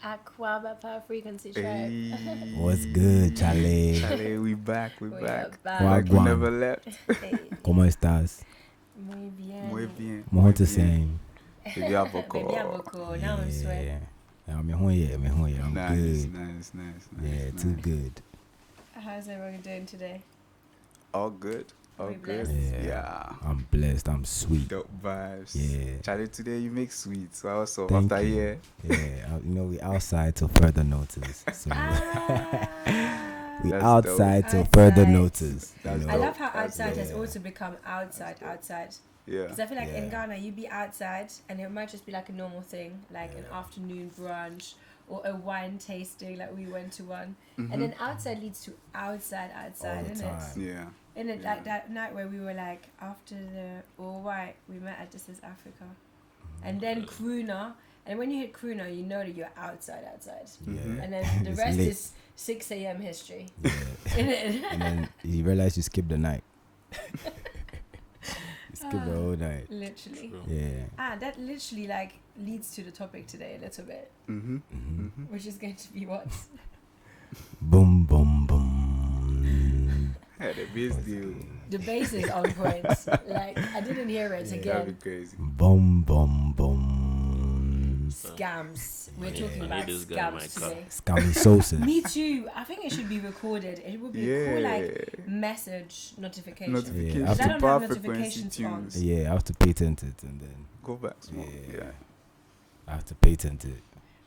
Kwame Power Frequency Tribe. Hey. What's good, Charlie? Charlie, we back. We are Like back. we never left. Hey. ¿Cómo estás? Muy bien. Muy bien. More to say. Baby Avocado. Baby Avocado. Now I'm sweating. I'm good. Nice. Yeah, too good. How's everyone doing today? All good. All We good. blessed. Yeah. I'm blessed. I'm sweet. Dope vibes. Yeah. Charlie, today you make sweet. So also Thank after you. year. Yeah, we outside till further notice. So we That's outside till dope. further Outside. notice. That's I dope. love how That's outside dope. has also become outside. Yeah. Because I feel like in Yeah. Ghana, you be outside and it might just be like a normal thing, like an afternoon brunch or a wine tasting, like we went to one. Mm-hmm. And then outside leads to outside, All the isn't it? time. Yeah. Isn't it Yeah. like that night where we were like, after the All White, we met at This Is Africa. And then Crooner. And when you hit Crooner, you know that you're outside. Mhm. And then the It's rest lit. is 6 a.m. history. Yeah. Innit? And then you realize you skipped the night. You skipped the whole night. Literally. Yeah. That literally like leads to the topic today a little bit, Mm-hmm. Mm-hmm. Mm-hmm. which is going to be what? Boom, boom, boom. Yeah, the base deal. The bass is on point. Like, I didn't hear it That'd be again. crazy. Boom, boom, boom. Scams. We're Yeah. talking I about need this guy in my scams car. today. Scammy sauces. Me too. I think it should be recorded. It would be a cool, like, Yeah. message notification. Notification. Yeah, Because I after don't Power have frequency notifications on. tunes. Yeah, I have to patent it and then Go back small. Yeah. Yeah. I have to patent it.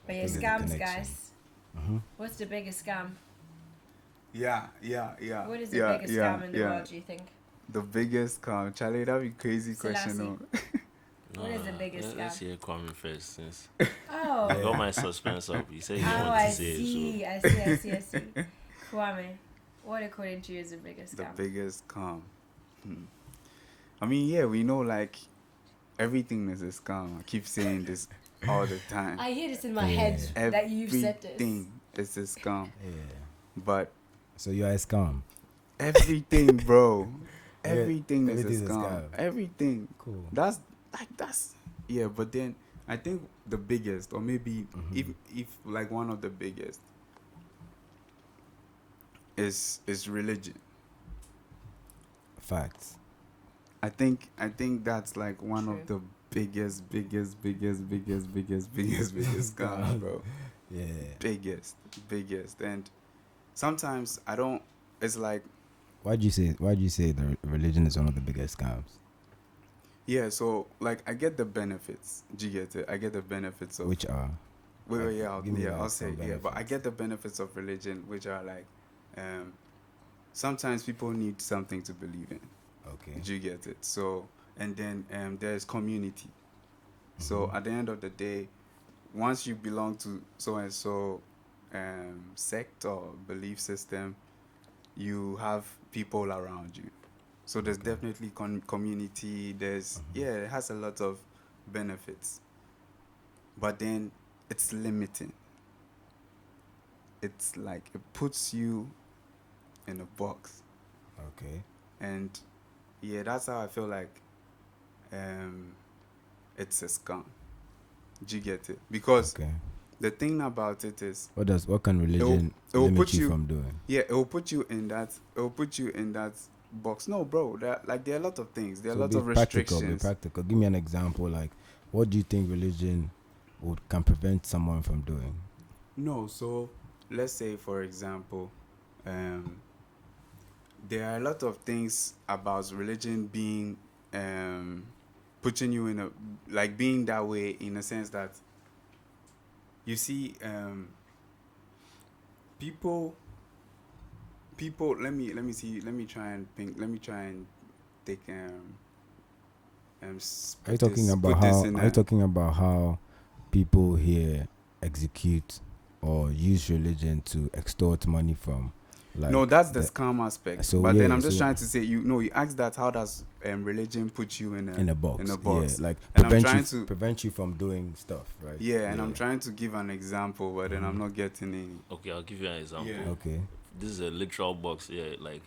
But yeah, There's a scams, connection. guys. Mm-hmm. What's the biggest scam? Yeah. What is the biggest scam in the world, do you think? The biggest scam. Charlie, that'd be crazy question. Selassie. No? What is the biggest Let's scam? hear Kwame first, since Oh. I got my suspense up. He said he Oh, wanted I to say it, see. I see. Kwame, what according to you is the biggest The scam? biggest scam. I mean, yeah, we know like everything is a scam. I keep saying this all the time. I hear this in my Yeah. head that you've said this. Everything is a scam. Yeah. But So you are a scam. everything, bro. Yeah, Everything is everything is a a scam. scam. Everything. Cool. That's yeah, but then I think the biggest, or maybe if like one of the biggest is religion. Facts. I think that's like one True. of the biggest scams, bro. Yeah. Biggest. And sometimes I don't, it's like, Why'd you say the religion is one of the biggest scams? yeah, so like I get the benefits. Do you get it? I get the benefits of Which are wait, give me, like, I'll say some yeah, but I benefits. get the benefits of religion, which are like, sometimes people need something to believe in. okay. Do you get it? So, and then there's community. So at the end of the day, once you belong to so and so sect or belief system, you have people around you. So there's definitely community. There's it has a lot of benefits, but then it's limiting. It's like it puts you in a box, Okay. and yeah, that's how I feel like it's a scam. Do you get it? Because Okay. the thing about it is, What can religion it will limit put you you- from doing? yeah, it will put you in that. It will put you in that box. No, bro. There are a lot of things. There are a lot of Be restrictions. practical. Give me an example. Like, what do you think religion can prevent someone from doing? No, so let's say, for example, there are a lot of things about religion being putting you in a like being that way, in a sense that you see people let me see, let me try and think, let me try and take Are you talking about how people here execute or use religion to extort money from? Like, no, that's the scam aspect. so, But yeah, then I'm just so- trying to say, you asked that, how does religion put you in in a box. In a box. Yeah, like And I'm prevent you from doing stuff, right? Yeah, and I'm trying to give an example, but then I'm not getting any. Okay, I'll give you an example. Yeah. Okay. This is a literal box, yeah. Like,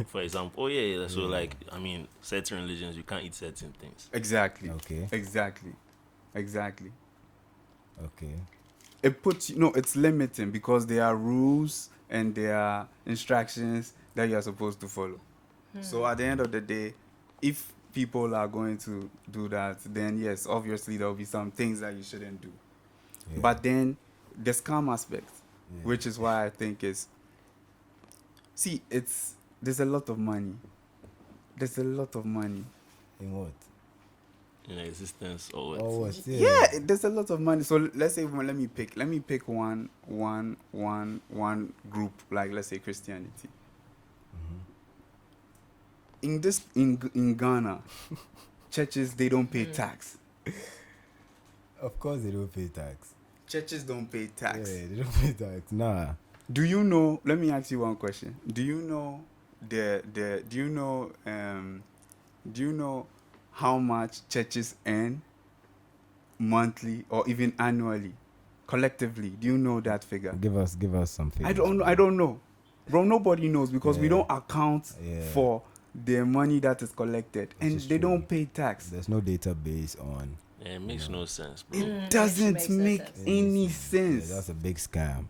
for example, so like, I mean, certain religions you can't eat certain things. Exactly. Okay. Exactly. Okay. it puts you. No, it's limiting because there are rules and there are instructions that you are supposed to follow. So at the end of the day, if people are going to do that, then yes, obviously there will be some things that you shouldn't do. Yeah. But then the scam aspect, Yeah. which is why I think there's a lot of money. There's a lot of money. In what? In existence or what? Oh, what? Yeah, there's a lot of money. So let's say let me pick one group, like let's say Christianity. In Ghana, churches, they don't pay tax. Of course they don't pay tax. Churches don't pay tax. Yeah, they don't pay tax. Nah. Do you know? Let me ask you one question. Do you know how much churches earn monthly or even annually, collectively? Do you know that figure? Give us some figures. I don't know, bro. Nobody knows because we Yeah. don't account Yeah. for the money that is collected, and is they true. don't pay tax. There's no database on. Yeah, it makes no sense, bro. It doesn't makes no make sense. any sense. Yeah, that's a big scam.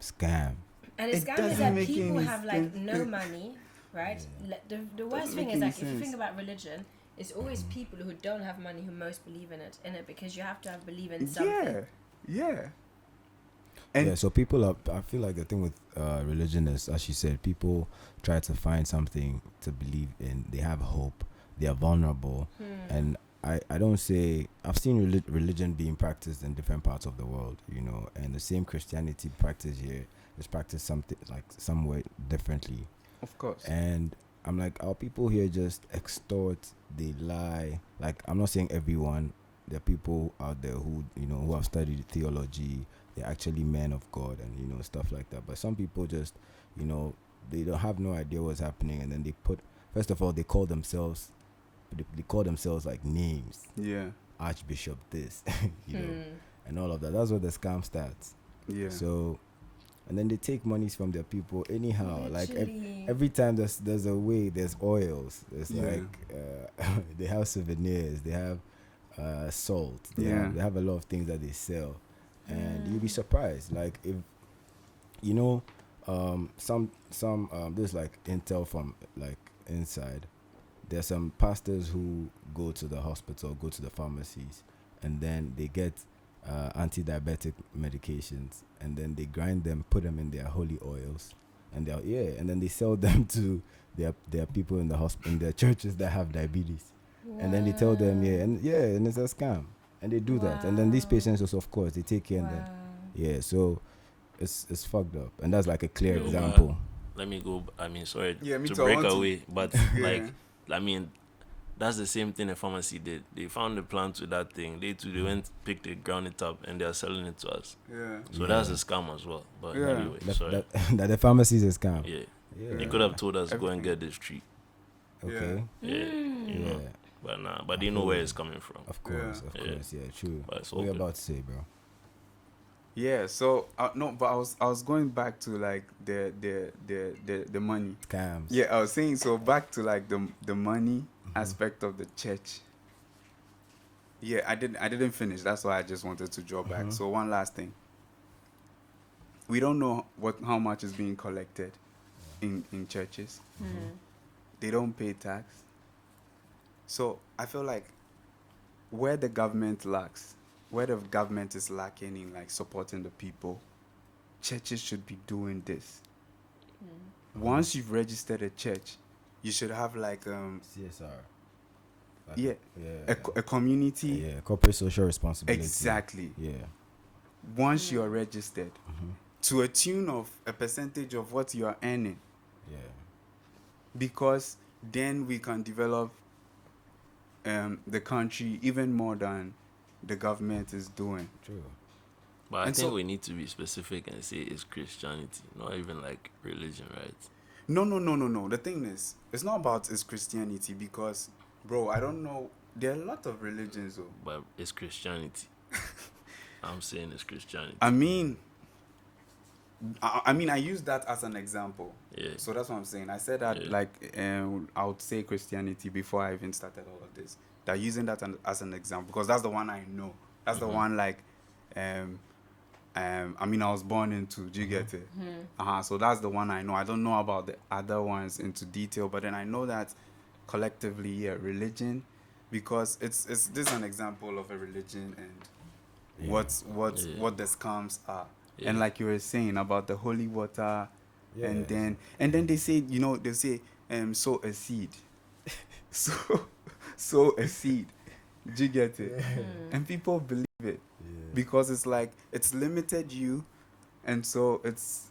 And the It scam is doesn't that make people any have like sense. no money, right? The worst thing make is any like if you sense. think about religion, it's always people who don't have money who most believe in it because you have to believe in something. Yeah. And Yeah, so people are. I feel like the thing with religion is, as you said, people try to find something to believe in. They have hope. They are vulnerable, and I don't say I've seen religion being practiced in different parts of the world, and the same Christianity practice here is practiced something like somewhere differently. of course. And I'm like, our people here just extort, they lie. Like, I'm not saying everyone. There are people out there who have studied theology. They're actually men of God and, stuff like that. But some people just, they don't have no idea what's happening. And then first of all, they call themselves like names. Yeah. Archbishop this, and all of that. That's where the scam starts. Yeah. So, and then they take monies from their people anyhow. Like Literally. every time there's a way, there's oils. There's Yeah. they have souvenirs. They have salt. They have a lot of things that they sell, and you'll be surprised. Like if some there's like intel from like inside. There's some pastors who go to the hospital, go to the pharmacies, and then they get anti-diabetic medications, and then they grind them, put them in their holy oils, and and then they sell them to their people in the hospital, in their churches that have diabetes, and then they tell them, and it's a scam, and they do that, and then these patients also, of course, they take care of them, so it's fucked up, and that's like a clear example. Let me go. I mean, sorry Me to too, I break want to- away, but Yeah. I mean, that's the same thing the pharmacy did. They found the plant with that thing. They went, picked it, ground it up, and they are selling it to us. Yeah. So that's a scam as well. But Yeah. anyway, sorry. That the pharmacy is a scam. Yeah. They could have told us go and get this tree. Okay. Yeah. But nah. But they know where it's coming from. Of course, true. But it's What are you all good. about to say, bro? Yeah. So no, but I was going back to like the money. Scams. Yeah, I was saying, so back to like the money aspect of the church. Yeah, I didn't finish. That's why I just wanted to draw back. So one last thing. We don't know how much is being collected in churches. They don't pay tax. So I feel like where the government is lacking in like supporting the people, churches should be doing this. Once you've registered a church, you should have like CSR. yeah, a community. Yeah, corporate social responsibility. Exactly. Yeah. Once you are registered, to a tune of a percentage of what you are earning, Yeah. because then we can develop the country even more than the government is doing. True. But I And think so- we need to be specific and say it's Christianity, not even like religion, right? No. The thing is, it's not about it's Christianity because, bro, I don't know. There are a lot of religions, though. But it's Christianity. I'm saying it's Christianity. I mean, I use that as an example. Yeah. So that's what I'm saying. I said that Yeah. I would say Christianity before I even started all of this. That using that as an example because that's the one I know. That's the one like, I mean, I was born into. Do you get it? So that's the one I know. I don't know about the other ones into detail, but then I know that collectively, yeah, religion, because it's this is an example of a religion and what the scams are. Yeah. And like you were saying about the holy water, Yeah. and then they say, they say sow a seed. sow a seed. Do you get it? And people believe it because it's like it's limited you, and so it's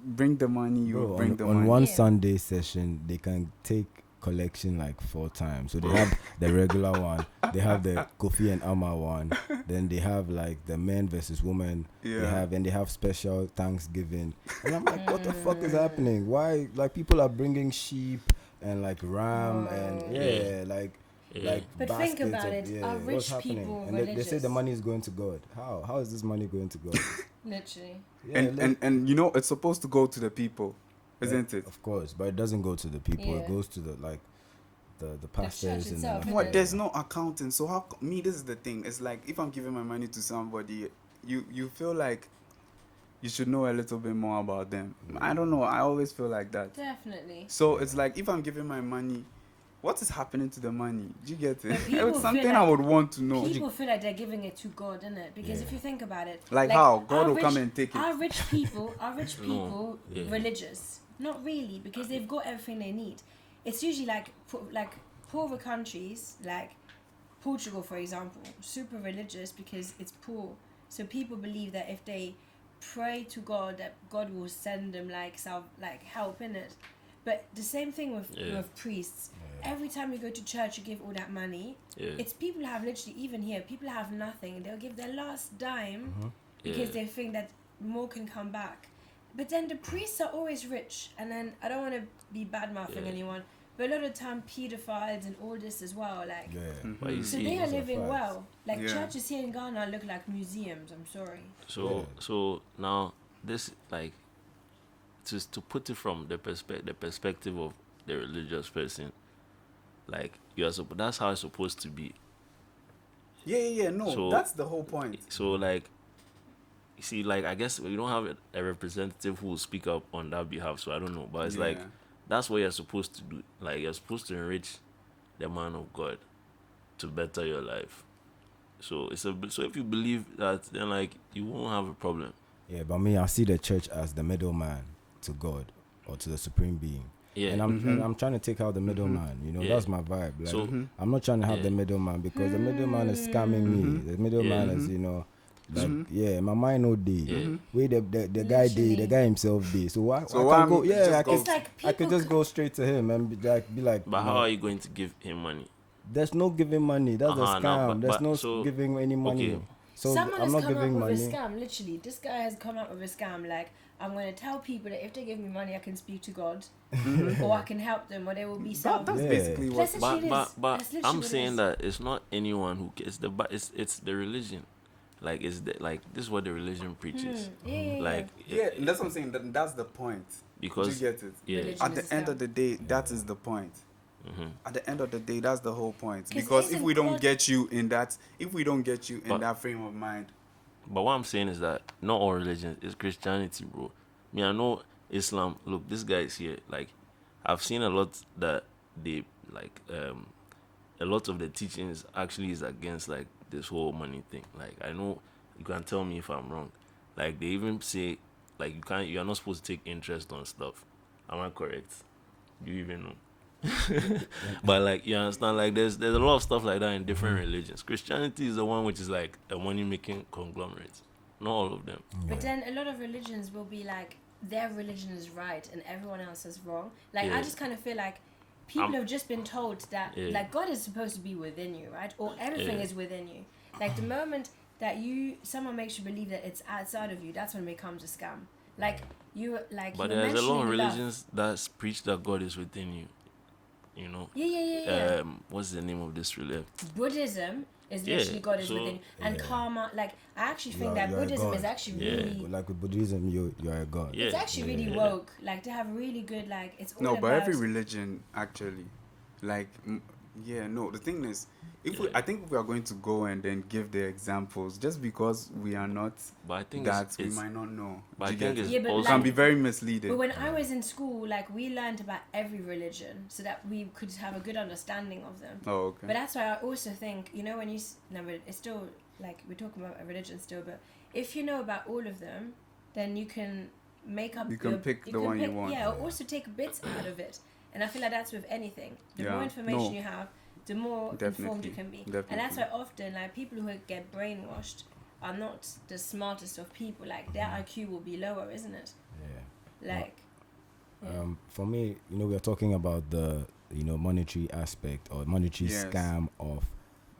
bring the money, you Bro, bring the on money. one Yeah. Sunday session, they can take collection like 4 times. So they have the regular one, they have the Kofi and Amma one, then they have like the men versus women. Yeah. They have special Thanksgiving. And I'm like, what the fuck is happening? Why like people are bringing sheep and like ram and like But think baskets about of, it. Are what's rich happening? people And they say the religious? money is going to God. How is this money going to God? Literally. And it's supposed to go to the people, isn't it? Of course, but it doesn't go to the people. It Yeah. goes to the pastors church and itself, then But There's no accounting. So this is the thing. It's like if I'm giving my money to somebody, you feel like you should know a little bit more about them. I don't know. I always feel like that. Definitely. So it's like if I'm giving my money, what is happening to the money? Do you get it? But people It's something feel I like- would want to know. People feel like they're giving it to God, innit? Because if you think about it, Like how? God are will come and take it. Are rich people No. Yeah. religious? Not really, because they've got everything they need. It's usually like poorer countries, like Portugal, for example, super religious because it's poor. So people believe that if they pray to God, that God will send them like help in it. But the same thing with priests. Every time you go to church, you give all that money. Yeah. It's people have literally, even here, people have nothing, and they'll give their last dime because they think that more can come back. But then the priests are always rich, and then I don't want to be bad mouthing anyone, but a lot of time pedophiles and all this as well, like. But you So see, they are those are living facts. well. Like Yeah. churches here in Ghana look like museums. I'm sorry. so now this like to put it from the perspective of the religious person, like that's how it's supposed to be. Yeah. No, So- that's the whole point. So like, you see, like I guess we don't have a representative who will speak up on that behalf. So I don't know, but it's like Yeah. that's what you're supposed to do. Like you're supposed to enrich the man of God to better your life. So so if you believe that, then like you won't have a problem. Yeah, but me, I see the church as the middleman to God or to the supreme being. Yeah. And I'm trying to take out the middleman. You know, Yeah. that's my vibe. Like, So I'm not trying to have the middleman because the middleman is scamming me. The middleman Yeah. is, like, my mind no day. Yeah. Wait, the guy day, the guy himself day. So why? So I why can go? just Yeah, I go- could. It's like I could people just go straight to him and be like. but how are you going to give him money? There's no giving money. That's a Uh-huh, no, scam. but- There's but no so- giving any money. okay. So Someone I'm has not come giving up with money. a scam. Literally, this guy has come up with a scam. Like, I'm going to tell people that if they give me money, I can speak to God, or I can help them, or they will be salved. That's Yeah. basically what. That's literally it is. But That's literally I'm what it saying is. that it's not anyone who cares. It's the religion. Like this is what the religion preaches. Yeah. Like Yeah, that's what I'm saying. That's the point. because Do you get it? yeah. Religion. At is the end scam. of the day, that is the point. At the end of the day, that's the whole point. 'Cause Because if isn't we don't God- get you in that, But- that frame of mind, But what I'm saying is that not all religions is Christianity, bro. Me, I know Islam. Look, this guy is here. Like, I've seen a lot that they like. A lot of the teachings actually is against like this whole money thing. Like, I know you can tell me if I'm wrong. Like, they even say like you're not supposed to take interest on stuff. Am I correct? Do you even know? But like you understand, like there's a lot of stuff like that in different religions. Christianity is the one which is like a money making conglomerate. Not all of them. But then a lot of religions will be like, their religion is right and everyone else is wrong. Like, I Yeah. just kind of feel like people have just been told that, Yeah. like, God is supposed to be within you, right? Or everything Yeah. is within you. Like, the moment that someone makes you believe that it's outside of you, that's when it becomes a scam. Like, But you there's a lot of mentioning love. religions that preach that God is within you. You know. Yeah. What's the name of this religion? Buddhism is Yeah, literally God is so- within you. And karma, like, I actually think You're- that you're a Buddhism god. is actually Yeah. really... Like with Buddhism, you are a god. Yeah. It's actually really Yeah. woke. Like, they have really good, like, it's all no, about... but every religion actually, like Yeah, no, the thing is, I think if we are going to go and then give the examples, just because we are not But I think that, we it's might not know. but Do I you think get it's it? Yeah, but also Can be like- very misleading. But when I was in school, like we learned about every religion so that we could have a good understanding of them. Oh, okay. But that's why I also think, you know, when you no, but it's still like we're talking about a religion still. But if you know about all of them, then you can make up. You can pick the one you want. Yeah, or also take bits out of it. And I feel like that's with anything. The Yeah. more information No. you have, the more informed you can be. Definitely. And that's why often, like people who get brainwashed are not the smartest of people. Like their IQ will be lower, isn't it? Yeah. Like. yeah. For me, we are talking about the monetary aspect or monetary Yes. scam of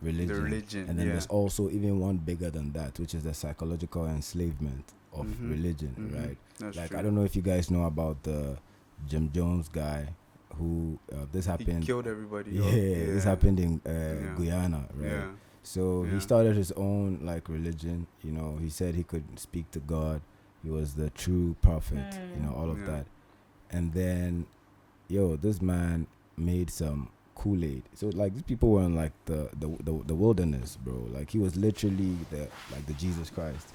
religion. The religion, and then yeah. there's also even one bigger than that, which is the psychological enslavement of Mhm. religion, Mhm. right? That's Like true. I don't know if you guys know about the Jim Jones guy who this He happened. killed everybody. Yeah, off. this happened in Yeah. Guyana, right? Yeah. So Yeah. he started his own like religion. He said he could speak to God. He was the true prophet. All of Yeah. that. And then, this man made some Kool-Aid. So like these people were in like the wilderness, bro. Like he was literally the Jesus Christ.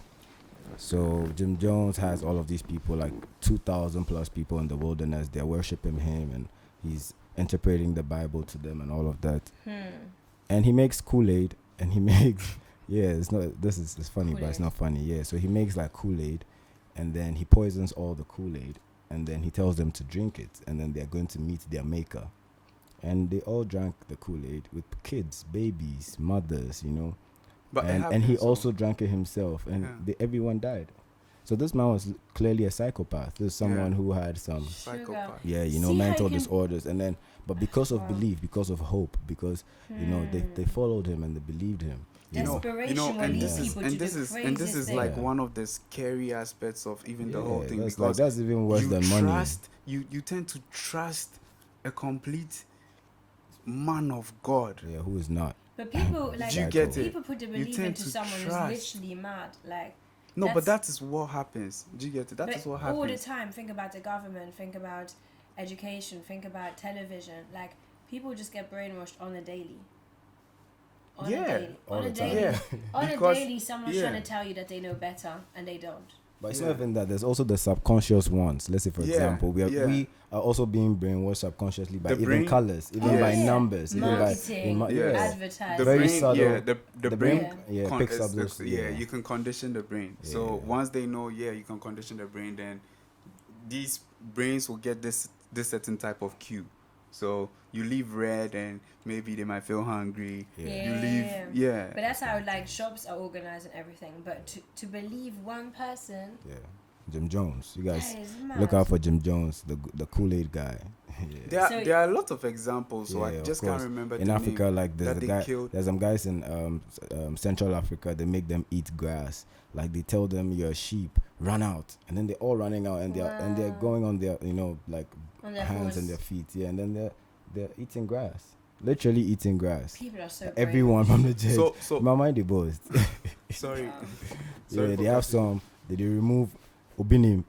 So Jim Jones has all of these people, like 2,000 plus people in the wilderness. They're worshiping him, and he's interpreting the Bible to them and all of that. And he makes Kool-Aid, and he makes it's funny, but it's not funny. Yeah, so he makes like Kool-Aid, and then he poisons all the Kool-Aid, and then he tells them to drink it, and then they're going to meet their maker. And they all drank the Kool-Aid with kids, babies, mothers, But it and he happens, so- also drank it himself, and everyone died. So this man was clearly a psychopath. This is someone Yeah. who had some, Psychopath. See how mental you can- disorders, and then, but because of Wow. belief, because of hope, because they followed him and they believed him. Desperation will and lead this is people and to this do is crazy and this is like Yeah. one of the scary aspects of even the whole thing, that's because that's even worse you than money. trust you tend to trust a complete man of God. Yeah, who is not? But people like you get it? people put the You belief tend into to someone trust. who's literally mad. Like No, but That's- that is what happens. Do you get it? That but is what all the happens. time. Think about the government. Think about education. Think about television. Like people just get brainwashed on a daily. On Yeah, a daily. all On a the time. daily. Yeah, On because- a daily, someone's yeah. trying to tell you that they know better and they don't. But it's Yeah. not even that. There's also the subconscious ones. Let's say, for Yeah, example, we yeah. are also being brainwashed subconsciously by The even brain- colors, even Oh, by yeah. numbers, even by Marketing, Yes. advertising. The Very brain, subtle. yeah, the the brain, brain, yeah, picks up those. you can condition the brain. So Yeah. once they know, you can condition the brain, then these brains will get this certain type of cue. So you leave red, and maybe they might feel hungry. Yeah. You leave, But that's how like shops are organized and everything. But to believe one person, Yeah, Jim Jones. You guys that is mad. look out for Jim Jones, the Kool-Aid guy. Yeah. there are a lot of examples. So Yeah, I of just can't course. remember In the Africa, name like there's that a they guy, killed. there's some guys in Central Africa. They make them eat grass. Like they tell them, "Your sheep run out," and then they're all running out, and they're Wow. going on their like On their hands horse. and their feet. Yeah, and then they're eating grass, literally eating grass. People are so Everyone from the church. So My mind they boast. sorry. Wow. Sorry Yeah, for they have cutting. some. They remove Obinim.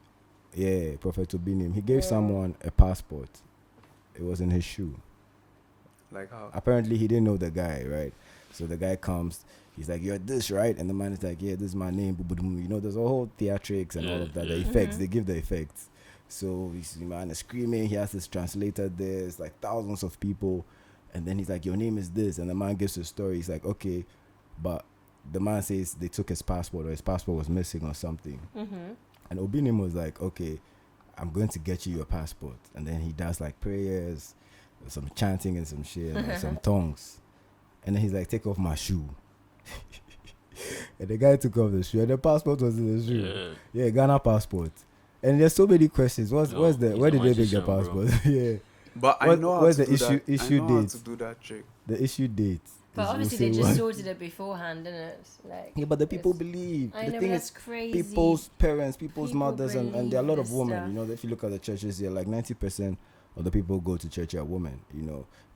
Yeah, Prophet Obinim. He gave Yeah. someone a passport. It was in his shoe. Like how? Apparently, he didn't know the guy, right? So the guy comes. He's like, "You're this, right?" And the man is like, "Yeah, this is my name." There's a whole theatrics and all of that. The Yeah. effects, they give the effects. So the man is screaming. He has his translator there. It's like thousands of people. And then he's like, "Your name is this." And the man gives his story. He's like, "Okay." But the man says they took his passport, or his passport was missing or something. And Obinim was like, "Okay, I'm going to get you your passport." And then he does like prayers, some chanting and some shit, and like some tongues. And then he's like, "Take off my shoe." And the guy took off the shoe, and the passport was in the shoe. Yeah. Yeah, Ghana passport. And there's so many questions. Yo, Where he's did a they make the magician, bro. passport? Yeah, But I What- know how where's to the do issue- that. issue I know how date? to do that trick. the issue date. But is- obviously we'll they say just what- sorted it beforehand, didn't it? Like Yeah, but the people it's- believe. I The know thing that's is, crazy. people's parents, people's People mothers, and there are a lot of believe women. this If you look at the churches here, like 90% of the people who go to church are women.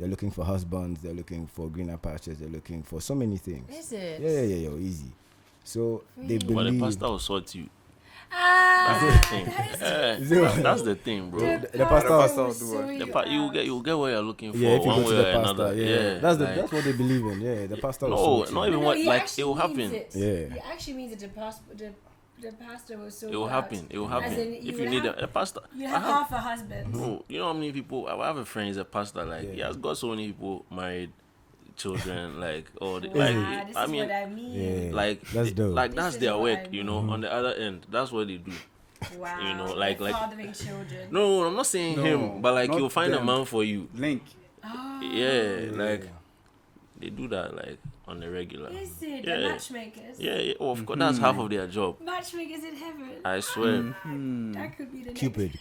They're looking for husbands, they're looking for greener pastures, they're looking for so many things. Is it? Yeah, easy. So they Really? But the believe. pastor will sort you. Ah, thing. Is it what? That's the thing, bro. The pastor will do what? You get what you're looking for Yeah, if you one go way to or the pastor, another. yeah, that's what they believe in. Yeah, the pastor. No, will sort not you. even what like it will happen. Yeah. He actually means that the pastor will sort It will you happen. out. It will happen. As in, If you need a pastor, You have half a husband. bro, you know how many people? I have a friend, he's a pastor. Like Yeah. he has got so many people married, children. Like all the Wow, like. this I is mean, what I mean. Yeah. like That's dope. like This that's is their what work. I You know, on the other end, that's what they do. Wow. you know, they're like- fathering children. No, I'm not saying No, him, but like not you'll find them. a man for you. Link. Oh, Yeah, like they do that like on the regular. is it? Yeah. The matchmakers? Yeah. Oh, of course, that's half of their job. Matchmakers in heaven. I swear. That could be the Cupid.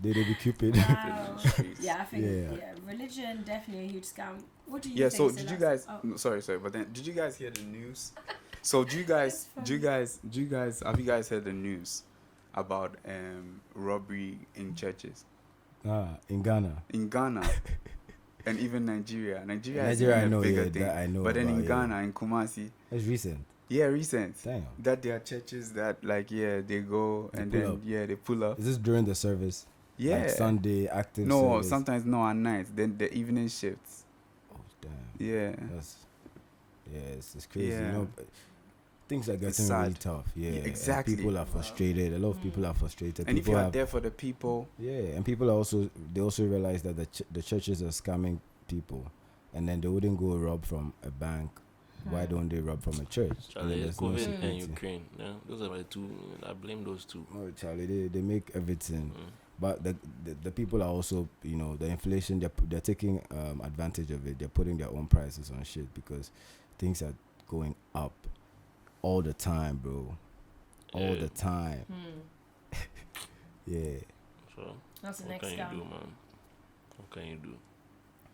They be Cupid. next. Wow. Yeah, I think Yeah. religion definitely a huge scam. What do you Yeah. think? So did you guys? Oh. No, sorry. But then, did you guys hear the news? So have you guys heard the news about robbery in churches In Ghana. in Ghana and even Nigeria? Nigeria is Nigeria, even I a know, bigger yeah, thing. that I know But then in about, yeah. Ghana, in Kumasi, That's recent. yeah, recent. Damn. That there are churches that they go They and pull then up. they pull up. Is this during the service? Yeah. Like Sunday active No, service? sometimes no at night. Then the evening shifts. Oh, damn. Yeah. It's crazy. Yeah. You know, things are getting sad. really tough. Yeah, and exactly. people are frustrated. A lot of people are frustrated. And if people you are there for the people, and people are also realize that the churches are scamming people, and then they wouldn't go rob from a bank. Why don't they rob from a church? Charlie, there's no COVID and security. Ukraine. Yeah, those are my two. I blame those two. Oh, Charlie, they make everything. But the people are also, the inflation, they're taking advantage of it. They're putting their own prices on shit because things are going up all the time, bro. All the time. Yeah. So That's the what next can you scam. do, man? What can you do?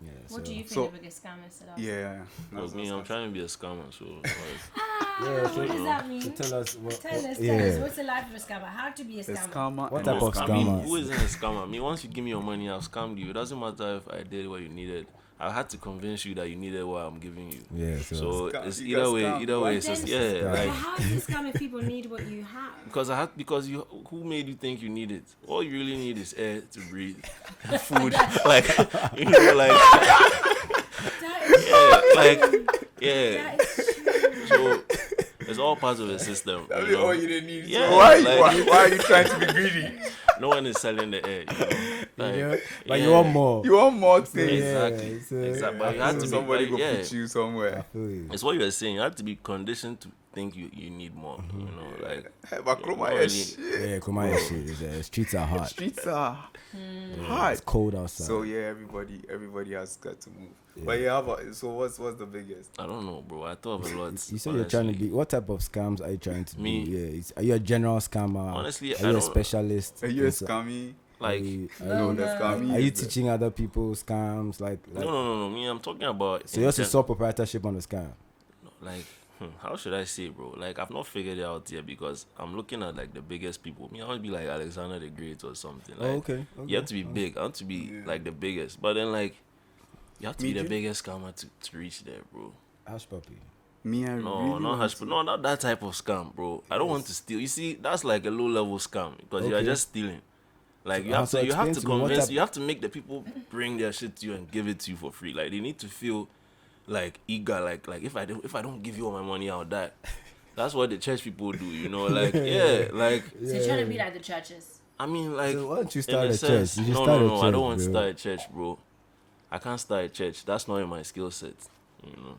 Yeah. What do you think So- the biggest scam is today? yeah. Look, me, I'm trying to be a scammer, so like, What does that mean? So tell us what. Tell us. What's the life of a scammer? How to be a The scammer? scammer. What and type the of I scammer. scammer? mean, who isn't a scammer? I mean, once you give me your money, I've scammed you. It doesn't matter if I did what you needed. I had to convince you that you needed what I'm giving you. Yeah. So Scam. it's You got scammed. either way, it's Then- just yeah. Scam. Like But how is this scam if people need what you have? because you who made you think you need it? All you really need is air to breathe, and food. Like That yeah. is true. So it's all part of the system. That's You know? all you didn't need. Yeah, So why, like- why are you trying to be greedy? No one is selling the air. Like, But yeah. you want more. You want more things. Exactly. so- Exactly. But you I had feel to you. be Somebody go yeah. put you I somewhere. feel you. It's what you were saying. You have to be conditioned to think you need more. You know, like Hey, but Kroma not is really. shit. Yeah, come on, shit. Streets are hot. Streets are Yeah, hot. it's cold outside. So yeah, everybody has got to move. But yeah, so what's the biggest? I don't know, bro. I thought of a lot. You say you're trying to honestly. be. What type of scams are you trying to Me? do? Yeah, are you a general scammer? Honestly, are I you a don't- specialist? Are you a in sa- scammy? Like No, the scammy. Are you is the- teaching other people scams? Like no. Me, I'm talking about. So you also saw proprietorship on the scam. Like, how should I say, bro? Like, I've not figured it out yet because I'm looking at like the biggest people. Me, I want to be like Alexander the Great or something. Like, Okay. you have to be big. I want to be like the biggest. But then like, you have to be the biggest scammer to reach there, bro. Hush puppy. Me, I No, really not want hash, to- no, not that type of scam, bro. I don't want to steal. You see, that's like a low level scam because you are Okay. just stealing. Like you So- have so to explain to me what convince, type- you have to make the people bring their shit to you and give it to you for free. Like they need to feel like eager. Like if I don't give you all my money, I'll die. That's what the church people do, you know. Like yeah, like So you're trying to be like the churches. I mean, like So why don't you in start a a church? sense, You should no, start no, a no. I church, don't want to bro. start a church, bro. I can't start a church. That's not in my skill set, you know.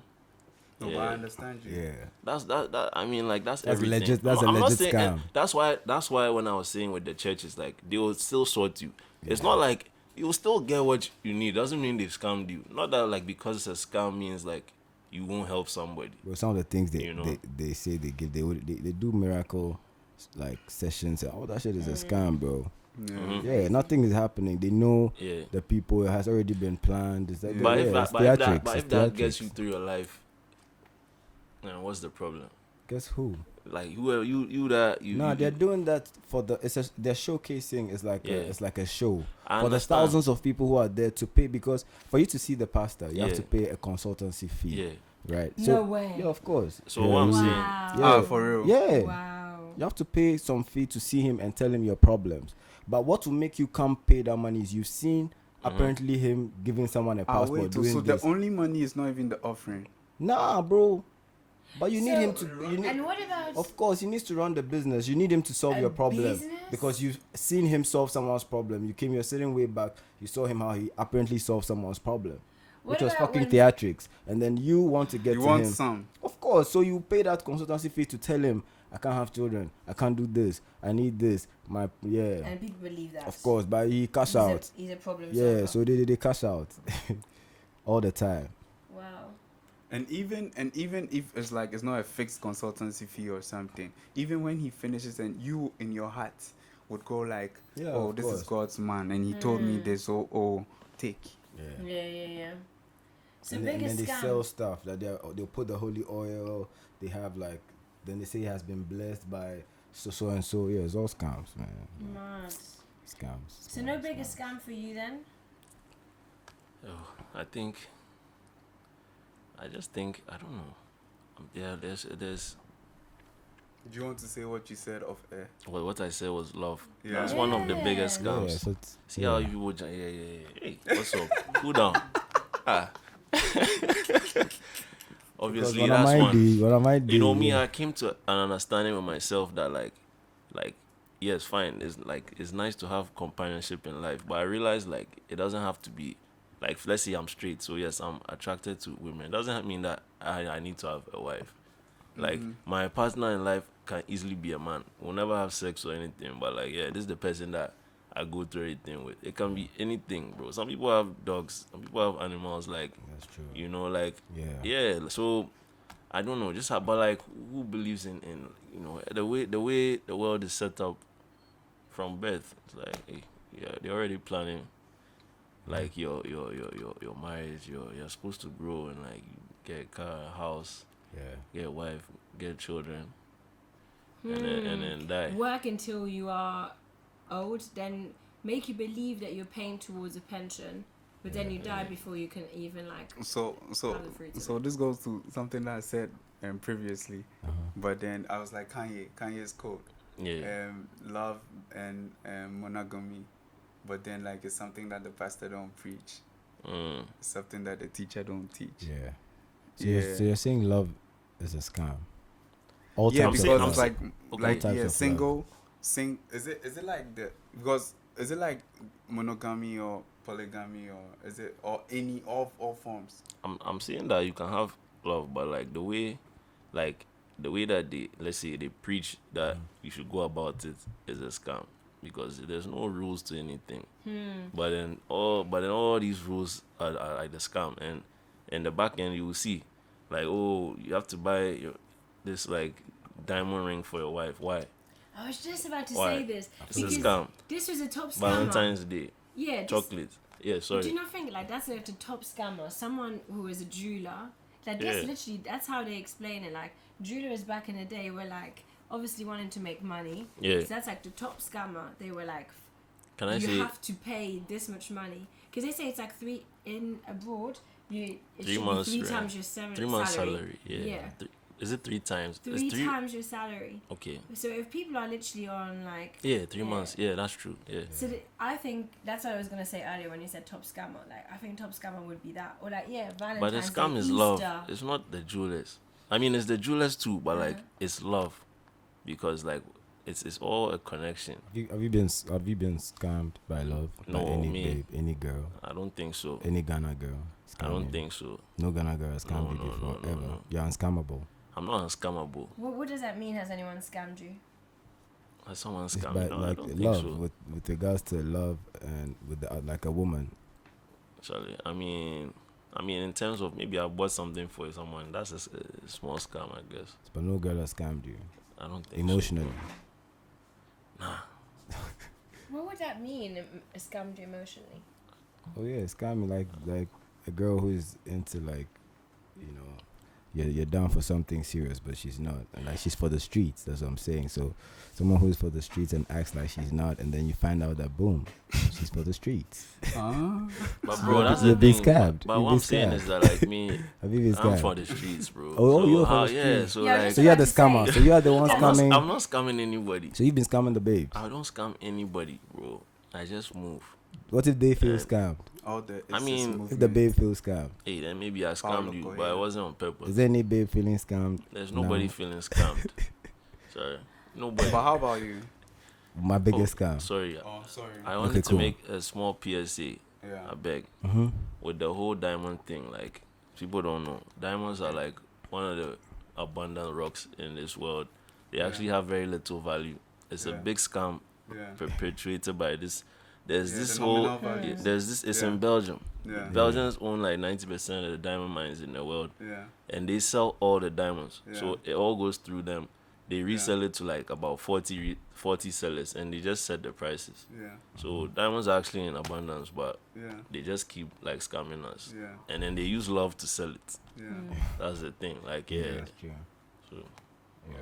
No, but I understand you. Yeah. That I mean like that's That's everything. legit- that's a I'm not legit saying, scam. That's why when I was saying with the churches, like they will still sort you. It's not like you will still get what you need. Doesn't mean they've scammed you. Not that like because it's a scam means like you won't help somebody. Well, some of the things You know. they say they give, they do miracle like sessions and all that shit is a scam, bro. Yeah. Yeah, nothing is happening. They know Yeah. the people, it has already been planned. It's like, But yeah, if that it's but if that theatrics, but it's if that gets theatrics. you through your life, then what's the problem? Guess who? Like you that you No, you- they're doing that for the. They're showcasing. It's like Yeah. it's like a show I for the understand. thousands of people who are there to pay, because for you to see the pastor, you have Yeah. to pay a consultancy fee, Yeah. right? No way. Yeah, of course. So yeah, what I'm you- saying- Wow. Yeah. Ah, for real. Yeah. Wow. You have to pay some fee to see him and tell him your problems. But what will make you come pay that money is you've seen apparently him giving someone a passport. Wait, doing so this. the only money is not even the offering. Nah, bro. But you need So- him to. You need, And what about of course, he needs to run the business. You need him to solve a your problem business? because you've seen him solve someone's problem. You came your sitting way back. You saw him how he apparently solved someone's problem, What which was about fucking when- theatrics. And then you want to get You to want him. some? Of course. So you pay that consultancy fee to tell him, I can't have children. I can't do this. I need this. And people believe that. Of course, but he cash He's out. he's a problem Yeah, solver. so they cash out all the time. Wow. And even if it's like it's not a fixed consultancy fee or something, even when he finishes and you in your heart would go like, Yeah, oh, of this course. is God's man, and he told me this. Oh, take. Yeah. So And biggest then they scam. sell stuff that they'll put the holy oil. They have like, then they say he has been blessed by so and so. Yeah, it's all scams, man. Mad. Scams. So no bigger scam for you then? Oh, I just think I don't know. Yeah, there's Do you want to say what you said off air? what I said was love. Yeah. That's one of the biggest Yeah, scams. so it's, See how you would Hey, what's up? Cool down. Obviously what that's am I one. do? What am I do? You know me, I came to an understanding with myself that like yes, fine. It's nice to have companionship in life, but I realized like it doesn't have to be like, let's say I'm straight, so yes, I'm attracted to women. It doesn't mean that I need to have a wife. Like my partner in life can easily be a man. We'll never have sex or anything, but like yeah, this is the person that I go through everything with. It can be anything, bro. Some people have dogs, some people have animals, like That's true. you know, like Yeah. so I don't know, just about like who believes in you know the way the world is set up from birth. It's like yeah, they're already planning like your marriage. You're supposed to grow and like get a car, a house, get a wife, get children, and then die. Work until you are old, then make you believe that you're paying towards a pension, but then you die before you can even like. So Have the fruits of so this goes to something that I said previously, but then I was like Kanye's quote, love and monogamy, but then like it's something that the pastor don't preach, it's something that the teacher don't teach. Yeah. So you're saying love is a scam? All Yeah, types because of it's love. like All types of single, is it like the because is it like monogamy or polygamy or is it or any all forms? I'm saying that you can have love, but like the way that they, let's say, they preach that you should go about it is a scam, because there's no rules to anything. But then all these rules are like the scam, and in the back end you will see like, oh, you have to buy this like diamond ring for your wife. Why? I was just about to Why? say this. It's a because scam. This was a top scammer. Valentine's Day, Yeah. This, chocolate. Yeah, sorry. do you not think like that's like the top scammer? Someone who is a jeweler. Like that's Yeah. literally that's how they explain it. Like jewelers back in the day were like obviously wanting to make money. Yeah. So that's like the top scammer. They were like, Can I you say have to pay this much money because they say it's like in abroad. It 3 should months be 3 rent. times your 3 months salary? Yeah. Yeah. Is it 3 times? Three It's 3. times your salary. Okay. So if people are literally on like Yeah, 3 months. Yeah, that's true. Yeah. So I think that's what I was gonna say earlier when you said top scammer. Like I think top scammer would be that, or like Valentine's But the scam Day, is Easter. love. It's not the jewelers. I mean, it's the jewelers too, but like it's love, because like it's all a connection. Have you been scammed by love? No, by any me. babe, any girl, I don't think so. any Ghana girl? I don't Scamming? think so. No Ghana girl has scammed you No, before no, ever. no. You're unscammable. I'm not unscammable. What does that mean? Has anyone scammed you? Has someone It's scammed by me? No, I like don't think love so. with regards to love and with the, like a woman. Actually, I mean, in terms of maybe I bought something for someone, that's a small scam, I guess. But no girl has scammed you I don't think emotionally. So. Nah. What would that mean? Scammed you emotionally? Oh yeah, scamming like a girl who is into like, you're down for something serious, but she's not. And like she's for the streets. That's what I'm saying. So someone who's for the streets and acts like she's not, and then you find out that boom, she's for the streets. But bro, that's You've the been thing. scabbed. But You've what been I'm saying scabbed. is that like me, Have you been I'm scabbed? for the streets, bro. Oh, you're for how, the yeah. streets. So Yeah, like, So you're the About to say. scammer. So you are the one I'm not, scamming. I'm not scamming anybody. So you've been scamming the babes. I don't scam anybody, bro. I just move. What if they feel Yeah. scammed? All the I mean, movement. If the babe feels scammed, Hey, then maybe I Paulo scammed you, Coelho. but it wasn't on purpose. is there any babe feeling scammed? There's nobody No. feeling scammed. Sorry, nobody. But how about you? My biggest scam. Sorry, Oh, sorry. I wanted to cool. make a small PSA. Yeah. I beg. Mm-hmm. With the whole diamond thing, like people don't know, diamonds are like one of the abundant rocks in this world. They actually have very little value. It's a Yeah. big scam Yeah. perpetuated by this. There's Yeah, this the whole. nominal values. There's this. It's Yeah. in Belgium. Yeah. Belgians own like 90% of the diamond mines in the world, Yeah. and they sell all the diamonds. Yeah. So it all goes through them. They resell it to like about 40 sellers, and they just set the prices. Yeah. So diamonds are actually in abundance, but Yeah. they just keep like scamming us. Yeah. And then they use love to sell it. Yeah. That's the thing. Like, yeah. That's true. So, Yeah.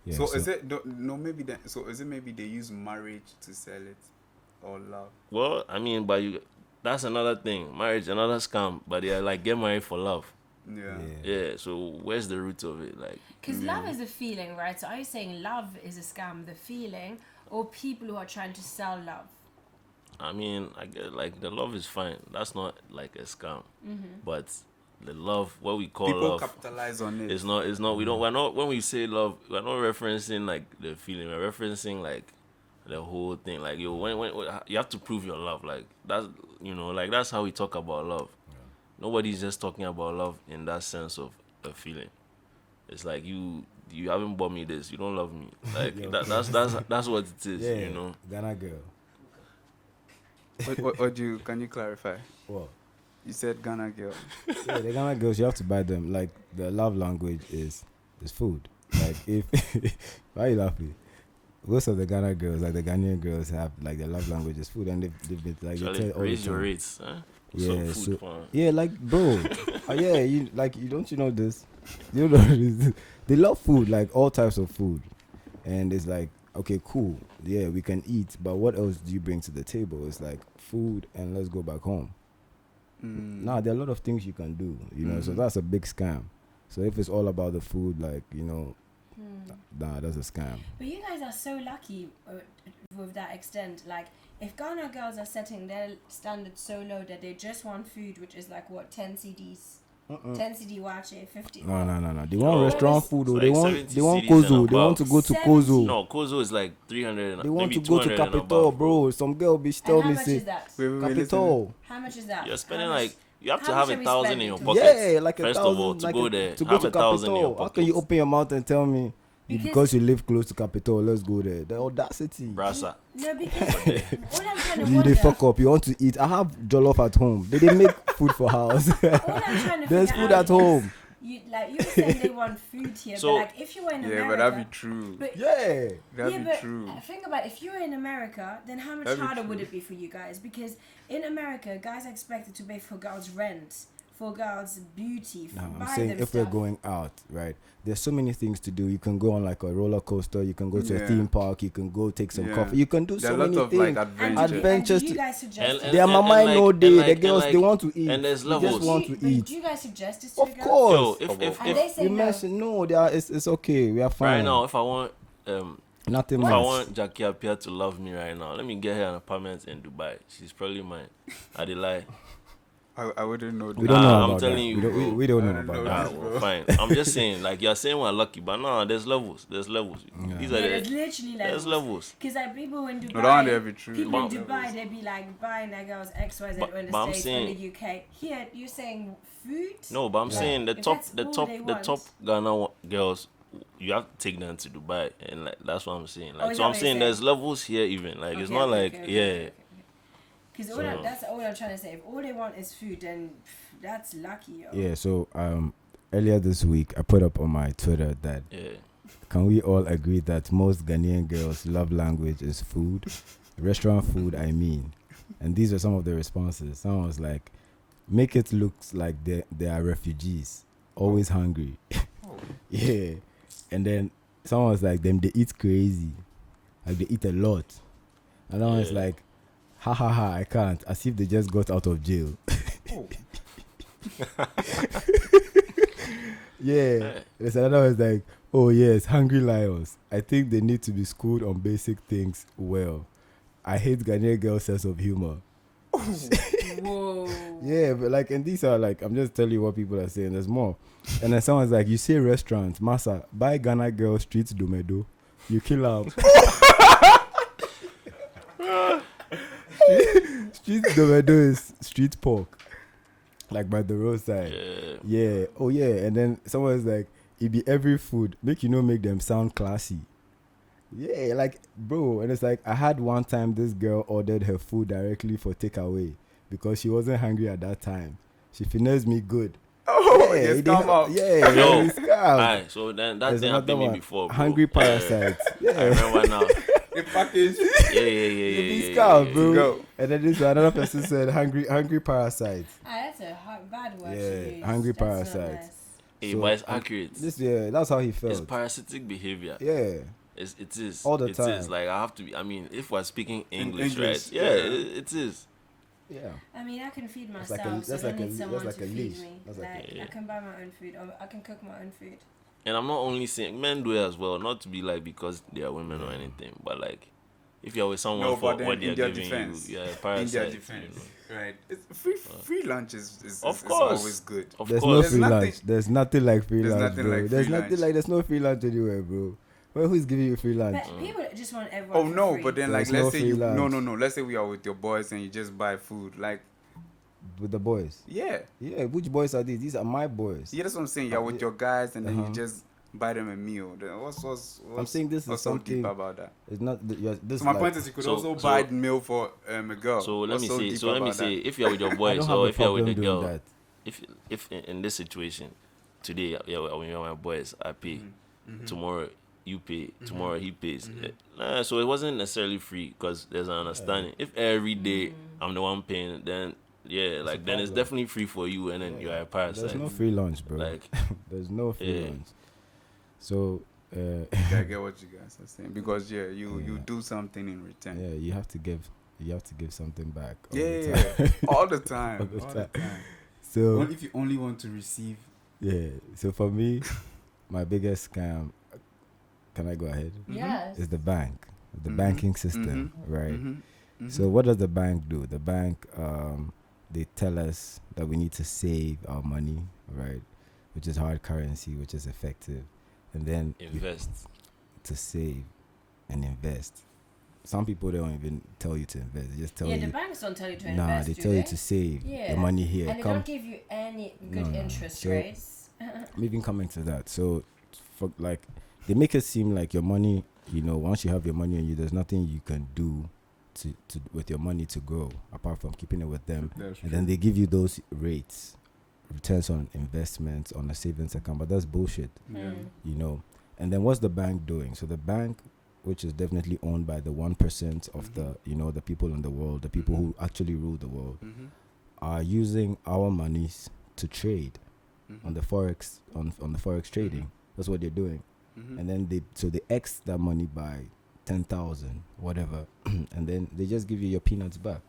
Yeah, So is it no maybe that so is it maybe they use marriage to sell it or love? well, I mean, but that's another thing. Marriage, another scam. But they're like, get married for love. Yeah. Yeah. So where's the root of it? Like, Because love is a feeling, right? So are you saying love is a scam, the feeling, or people who are trying to sell love? I mean, I get like the love is fine. That's not like a scam. But the love, what we call People love, capitalize on it. it's not. We're not. When we say love, we're not referencing like the feeling. We're referencing like the whole thing. Like when you have to prove your love. Like that's like that's how we talk about love. Nobody's just talking about love in that sense of a feeling. It's like you haven't bought me this. You don't love me. Like that's what it is. Yeah. You know. Ghana girl. What do you can you clarify? What? You said Ghana girl. Yeah, the Ghana girls, you have to buy them. Like the love language is food. Like if why are you laughing? Most of the Ghana girls, like the Ghanaian girls, have like their love language is food, and they've been like they Charlie, tell all the raise your time. rates. Huh? Yeah, Some so- food for- Yeah, like bro, yeah, you don't you know this? You know this? They love food, like all types of food, and it's like okay, cool, yeah, we can eat, but what else do you bring to the table? It's like food, and let's go back home. Now there are a lot of things you can do, so that's a big scam. So if it's all about the food, like nah, that's a scam. But you guys are so lucky with that extent. Like, if Ghana girls are setting their standards so low that they just want food, which is like what 10 CDs, 10 CD watch 50. No. They want No, restaurant it's food, or like they want 70 Kozo. CDs and They above. want to go to 70. Kozo. No, Kozo is like 300. They want maybe to go to 200 and Capitol, above, bro. Some girl be And tell how me much say is that? Capitol. How much is that? You're spending How much- like you have to how have much are we 1,000 in spending your to- pocket. Yeah, like First 1,000 of all, to like go there, to go have to 1,000 in your Capitol. How can you pocket. open your mouth and tell me Because- because you live close to Capitol, let's go there? The audacity. Brasa. No, because all I'm trying to You wonder. they fuck up. You want to eat? I have jollof at home. They make food for house. All I'm trying to There's figure food out at home. You were saying they want food here, So- but like if you were in Yeah, America, but that'd be true. but Yeah. That'd yeah, be but true. think about it. If you were in America, then how much That'd be harder true. would it be for you guys? Because in America, guys are expected to pay for girls' rent, for girls' beauty, for No, buy I'm saying them if stuff. we're going out, right? There's so many things to do. You can go on like a roller coaster. You can go to a Yeah. theme park. You can go take some Yeah. coffee. You can do There are so lots many of things. like and adventure. Adventure. do you to- guys suggest And- it? Their mama and no like- day. and The like- girls and they like- want to eat. and there's They just levels. want to But eat. do you guys suggest this to the Of girls? course. Yo, if And they say You no. mentioned no. They are. It's okay. We are fine. right now, if I want Nothing if I much. want Jackie Apia to love me right now, let me get her an apartment in Dubai. She's probably mine. I did lie. I wouldn't know. We that. don't know I'm about telling that. you, We don't, bro. we don't I know don't about know that. that. Ah, well, fine. I'm just saying, like you're saying we're lucky, but no, there's levels. These are It's the literally there's levels. Because like people in Dubai, No, that one they be true. people in But- Dubai, they be like buying their girls XYZ But- in the but I'm States saying- or the UK. Here, you're saying food? No, but I'm Yeah. saying If that's all they the want. top Ghana girls, you have to take them to Dubai, and like that's what I'm saying. Like is so, that I'm what you're saying saying? there's levels here even. Like it's not like yeah. Because So- that's all I'm trying to say. If all they want is food, then that's lucky. Yo. Yeah. So earlier this week, I put up on my Twitter that Yeah. can we all agree that most Ghanaian girls' love language is food, restaurant food? I mean, and these are some of the responses. Someone was like, "Make it look like they are refugees." always hungry. Oh. Yeah. And then someone was like, them they eat crazy. Like they eat a lot. And I was Yeah. like, ha ha ha, I can't. As if they just got out of jail. Oh. Yeah. There's another was like, oh yes, hungry lions. I think they need to be schooled on basic things well. I hate Ghanaian girls' sense of humor. Whoa. Yeah, but like, and these are like, I'm just telling you what people are saying. There's more. And then someone's like, you say restaurants, Massa, buy Ghana girl street domedo. You kill her. Street domedo is street pork. Like by the roadside. Yeah. Oh yeah. And then someone's like, it be every food. Make them sound classy. Yeah, like bro, and it's like I had one time this girl ordered her food directly for takeaway because she wasn't hungry at that time. She finessed me good. Oh, Yeah, yes, it come didn't- out. Yeah, Yo, it's scam. Alright, so then that There's thing another happened to me one. before, bro. Hungry parasites. I Yeah. remember now. The package. Yeah. It's scam, bro. Go. And then this another person said hungry parasites. That's a bad word Yeah, to use. hungry That's not parasites. nice. Hey, So, but it's accurate. That's how he felt. It's parasitic behavior. Yeah. It is. All the It time. is. Like, I have to be. I mean, if we're speaking English, English, right? Yeah, yeah. it is. Yeah. I mean, I can feed That's like myself, a- so I that's don't like a- need someone that's to like a feed leash. me. That's like Like, a- I can buy my own food, or I can cook my own food. And I'm not only saying men do it as well, not to be like because they are women or anything, but like if you're with someone No, for but then what they're in their giving defense, you, yeah, In parasites. their You defense, know. right? It's free lunch is Of is course. always good. Of There's course. no There's free nothing- lunch. There's nothing like free there's lunch, nothing bro. like There's free nothing lunch. like there's no free lunch anywhere, bro. Well, who's giving you free lunch? But people just want everyone. Oh for no, free. but then like There's no let's say free you lunch. no. Let's say we are with your boys and you just buy food. Like With the boys. yeah, Yeah, which boys are these? These are my boys. yeah. That's what I'm saying. You're with your guys and then Uh-huh. you just buy them a meal. Then what's I'm saying this is what's so something. deep about that? It's not. This So my like, point is, you could So- also so- buy the meal for a girl. So let What's me so say. deep So let me about say, that? if you're with your I boys don't have or a if you're with problem the doing girl, that. if in this situation, today when you're my boys, I pay. Mm-hmm. Tomorrow you pay. Tomorrow he pays. Nah, so it wasn't necessarily free because there's an understanding. If every day I'm the one paying, then yeah, like then it's problem. definitely free for you, and then you're a parasite. There's no free lunch, bro. Like There's no free Yeah. lunch. So, I get what you guys are saying because you do something in return. yeah, you have to give something back. all Yeah, the yeah, time. yeah. All the time. All the All the time. time. So Only if you only want to receive. yeah, so for me, my biggest scam. Can I go ahead? Yes. Is the bank, the Mhm. banking system, right? Mm-hmm. So what does the bank do? The bank, they tell us that we need to save our money, right? Which is hard currency, which is effective, and then invest. to save and invest. Some people don't even tell you to invest; they just tell Yeah, you. the banks don't tell you to Nah, invest. they do tell they? you to save Yeah. the money here. And they Come, don't give you any good No. interest So- rates. I'm even coming to that. So, for like, they make it seem like your money. Once you have your money on you, there's nothing you can do to with your money to grow apart from keeping it with them. And then they give you those rates, returns on investments on a savings account, but that's bullshit, Mm. And then what's the bank doing? So the bank, which is definitely owned by the 1% of the the people in the world, the people who actually rule the world, are using our monies to trade on the forex on the forex trading. That's what they're doing, and then they X that money by 10,000 whatever, and then they just give you your peanuts back.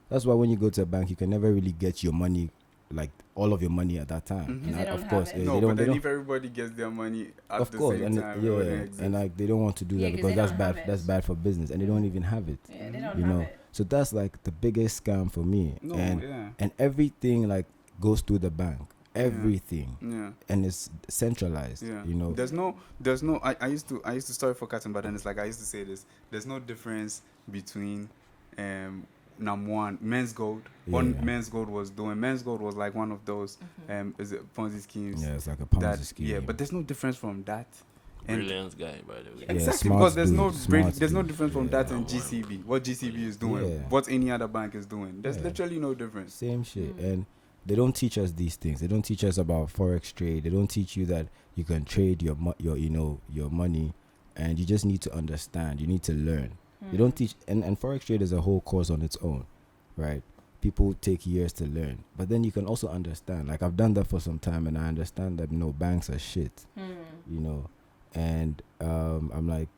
That's why when you go to a bank, you can never really get your money, like all of your money at that time. Mhm. And They don't of have course, it. yeah, No, they but don't. They then don't. if everybody gets their money at Of the course, same and time, it wouldn't yeah, exist. and like they don't want to do Yeah, that 'cause because they that's don't bad. have it. That's bad for business, and they don't even have it. Yeah, they don't You have know, it. so that's like the biggest scam for me. No, and yeah. and everything like goes through the bank, everything, Yeah. and it's centralized. Yeah. You know, There's no I used to sorry for cutting, but then it's like I used to say this. There's no difference between number one, men's gold. What Yeah. men's gold was doing. Men's gold was like one of those is it Ponzi schemes. yeah, it's like a Ponzi that, scheme. yeah, but there's no difference from that. And Brilliant guy, by the way. Yeah, exactly smart because there's dude, no smart there's no dude. difference from Yeah. that and GCB. What GCB is doing, Yeah. what any other bank is doing. There's Yeah. literally no difference. Same shit. And they don't teach us these things. They don't teach us about forex trade. They don't teach you that you can trade your money, and you just need to understand. You need to learn. They don't teach, and forex trade is a whole course on its own, right? people take years to learn. But then you can also understand, like I've done that for some time, and I understand that banks are shit, and I'm like,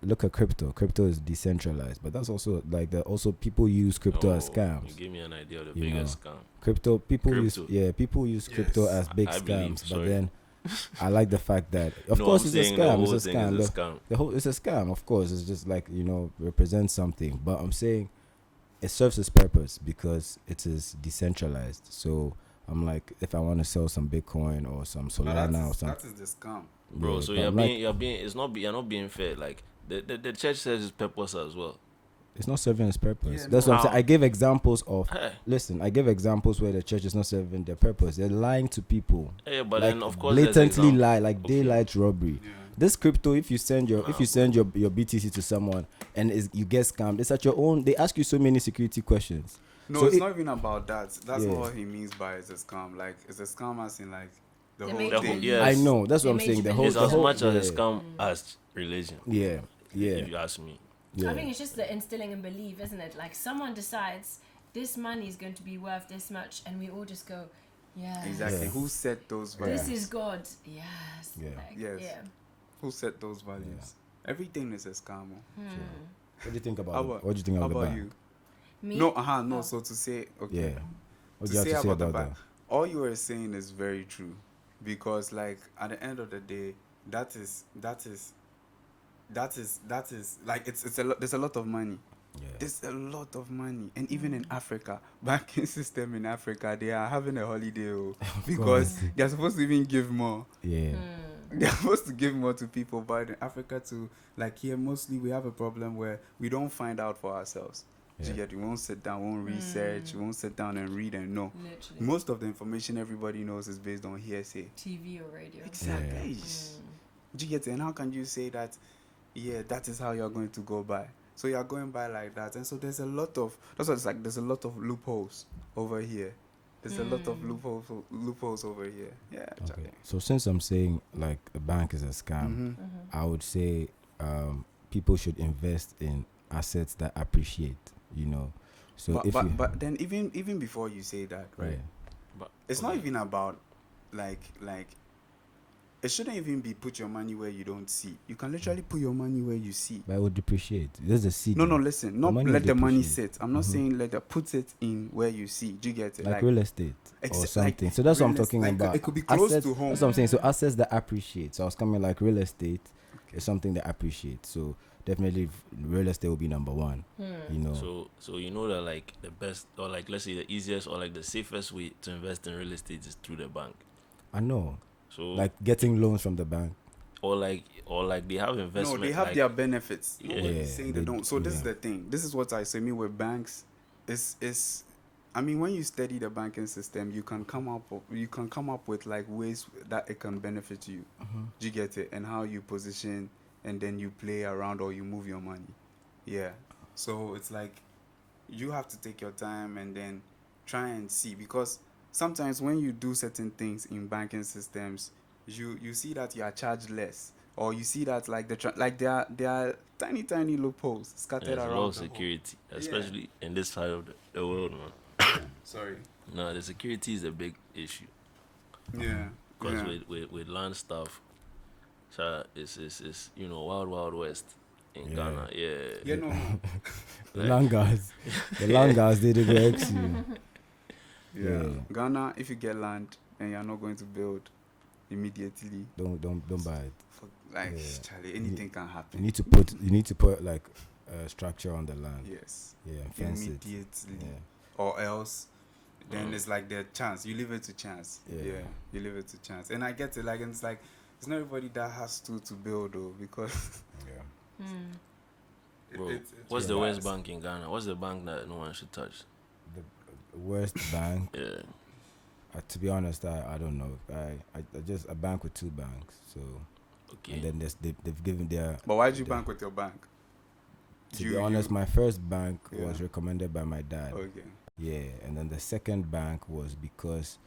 look at crypto. Crypto is decentralized, but that's also like that. Also, people use crypto as scams. You give me an idea of the biggest scam. People use crypto as big I scams. believe, but then I like the fact that of No, course I'm it's a saying the scam. whole It's a thing scam. is a scam. The whole it's a scam. Of course, it's just like represents something. But I'm saying it serves its purpose because it is decentralized. So I'm like, if I want to sell some Bitcoin or some Solana or something, that is the scam, bro. So but you're being. You're not being fair. Like the church says its purpose as well. it's not serving its purpose. Yeah, That's what I'm saying. How? I gave examples of. Hey. Listen, I gave examples where the church is not serving their purpose. They're lying to people. Yeah, but like then of course there's blatantly example. lie, like Okay. daylight robbery. Yeah. This crypto, if you send your your BTC to someone and you get scammed, it's at your own. They ask you so many security questions. No, So it's not even about that. That's Yeah. not what he means by it's a scam. Like it's a scam as in like the They whole make The you whole- thing. yes. I know. That's what They I'm made saying. you The believe whole, It's the as whole, much as a yeah. scam as religion. Yeah, If you ask me. yeah. I think it's just the instilling and belief, isn't it? Like someone decides this money is going to be worth this much, and we all just go, yeah, Exactly. Yeah. Who set those Yeah. values? this is God. Yes. Yeah. Like, Yes. yeah. Who set those values? Everything is a scam. Oh. What do you think How about? about- What do you think How about the about bank? you? Me? No, Oh. So to say, okay. Yeah. What To do you have say to say about the about bank, that? all you were saying is very true, because like at the end of the day, that is like it's a lot. There's a lot of money. Yeah. There's a lot of money, and even in Africa, banking system in Africa, they are having a holiday because they're supposed to even give more. Yeah. They're supposed to give more to people, but in Africa too, like here, mostly we have a problem where we don't find out for ourselves. Yeah. We won't sit down, won't research, we won't sit down and read and know. Literally. Most of the information everybody knows is based on hearsay. TV or radio. Exactly. Do you get it? And how can you say that? Yeah, that is how you're going to go by. So you're going by like that, and so there's a lot of. That's what it's like. There's a lot of loopholes over here. There's a lot of loopholes over here. Yeah. Okay. Charlie. So since I'm saying like a bank is a scam, Mhm. I would say people should invest in assets that appreciate. So if you, But then even before you say that, right? yeah. But It's not even about like it shouldn't even be put your money where you don't see. You can literally put your money where you see. But it would depreciate. There's a seed. No, listen. Not money let will the money depreciate. sit. I'm not saying put it in where you see. Do you get it? Like real estate or something. So that's what I'm talking like, about. It could be close assets, to home. That's what I'm saying. So assets that appreciate. So I was coming like real estate Okay. is something that appreciates. So definitely real estate will be number one. So you know that like the best, or like let's say the easiest or like the safest way to invest in real estate is through the bank. I know. So Like getting loans from the bank. or like they have investment. No, they have like, their benefits. Yeah. Nobody's saying they they- don't. So this is yeah. the thing. This is what I say. Me with banks, is I mean, when you study the banking system, you can come up with like ways that it can benefit you. Do you get it? And how you position, and then you play around or you move your money. Yeah. So it's like you have to take your time and then try and see, because sometimes when you do certain things in banking systems, you see that you are charged less, or you see that like there are tiny loopholes scattered there's a around lot of the whole- security, especially in this side of the world, man. Sorry. No, the security is a big issue Yeah. because Yeah. with land stuff, so it's wild west in Yeah. Ghana. Yeah. Yeah, no. The Langas. The Langas, they go X you. Yeah. Yeah. Ghana, if you get land and you're not going to build immediately, Don't buy it. like Yeah. Charlie, anything can happen. You need to put like a structure on the land. Yes. Yeah, and fence it. Immediately. Yeah. Or else then it's like the chance. You leave it to chance. Yeah. You leave it to chance. And I get it, like, and it's like it's not everybody that has to build though, because Yeah. Bro, it's what's the biased. worst bank in Ghana? What's the bank that no one should touch? The worst bank. Yeah. To be honest, I don't know. I just a bank with two banks. So Okay. and then they've given their. But why did you their- bank with your bank? To be honest, my first bank was Yeah. recommended by my dad. Okay. Yeah, and then the second bank was because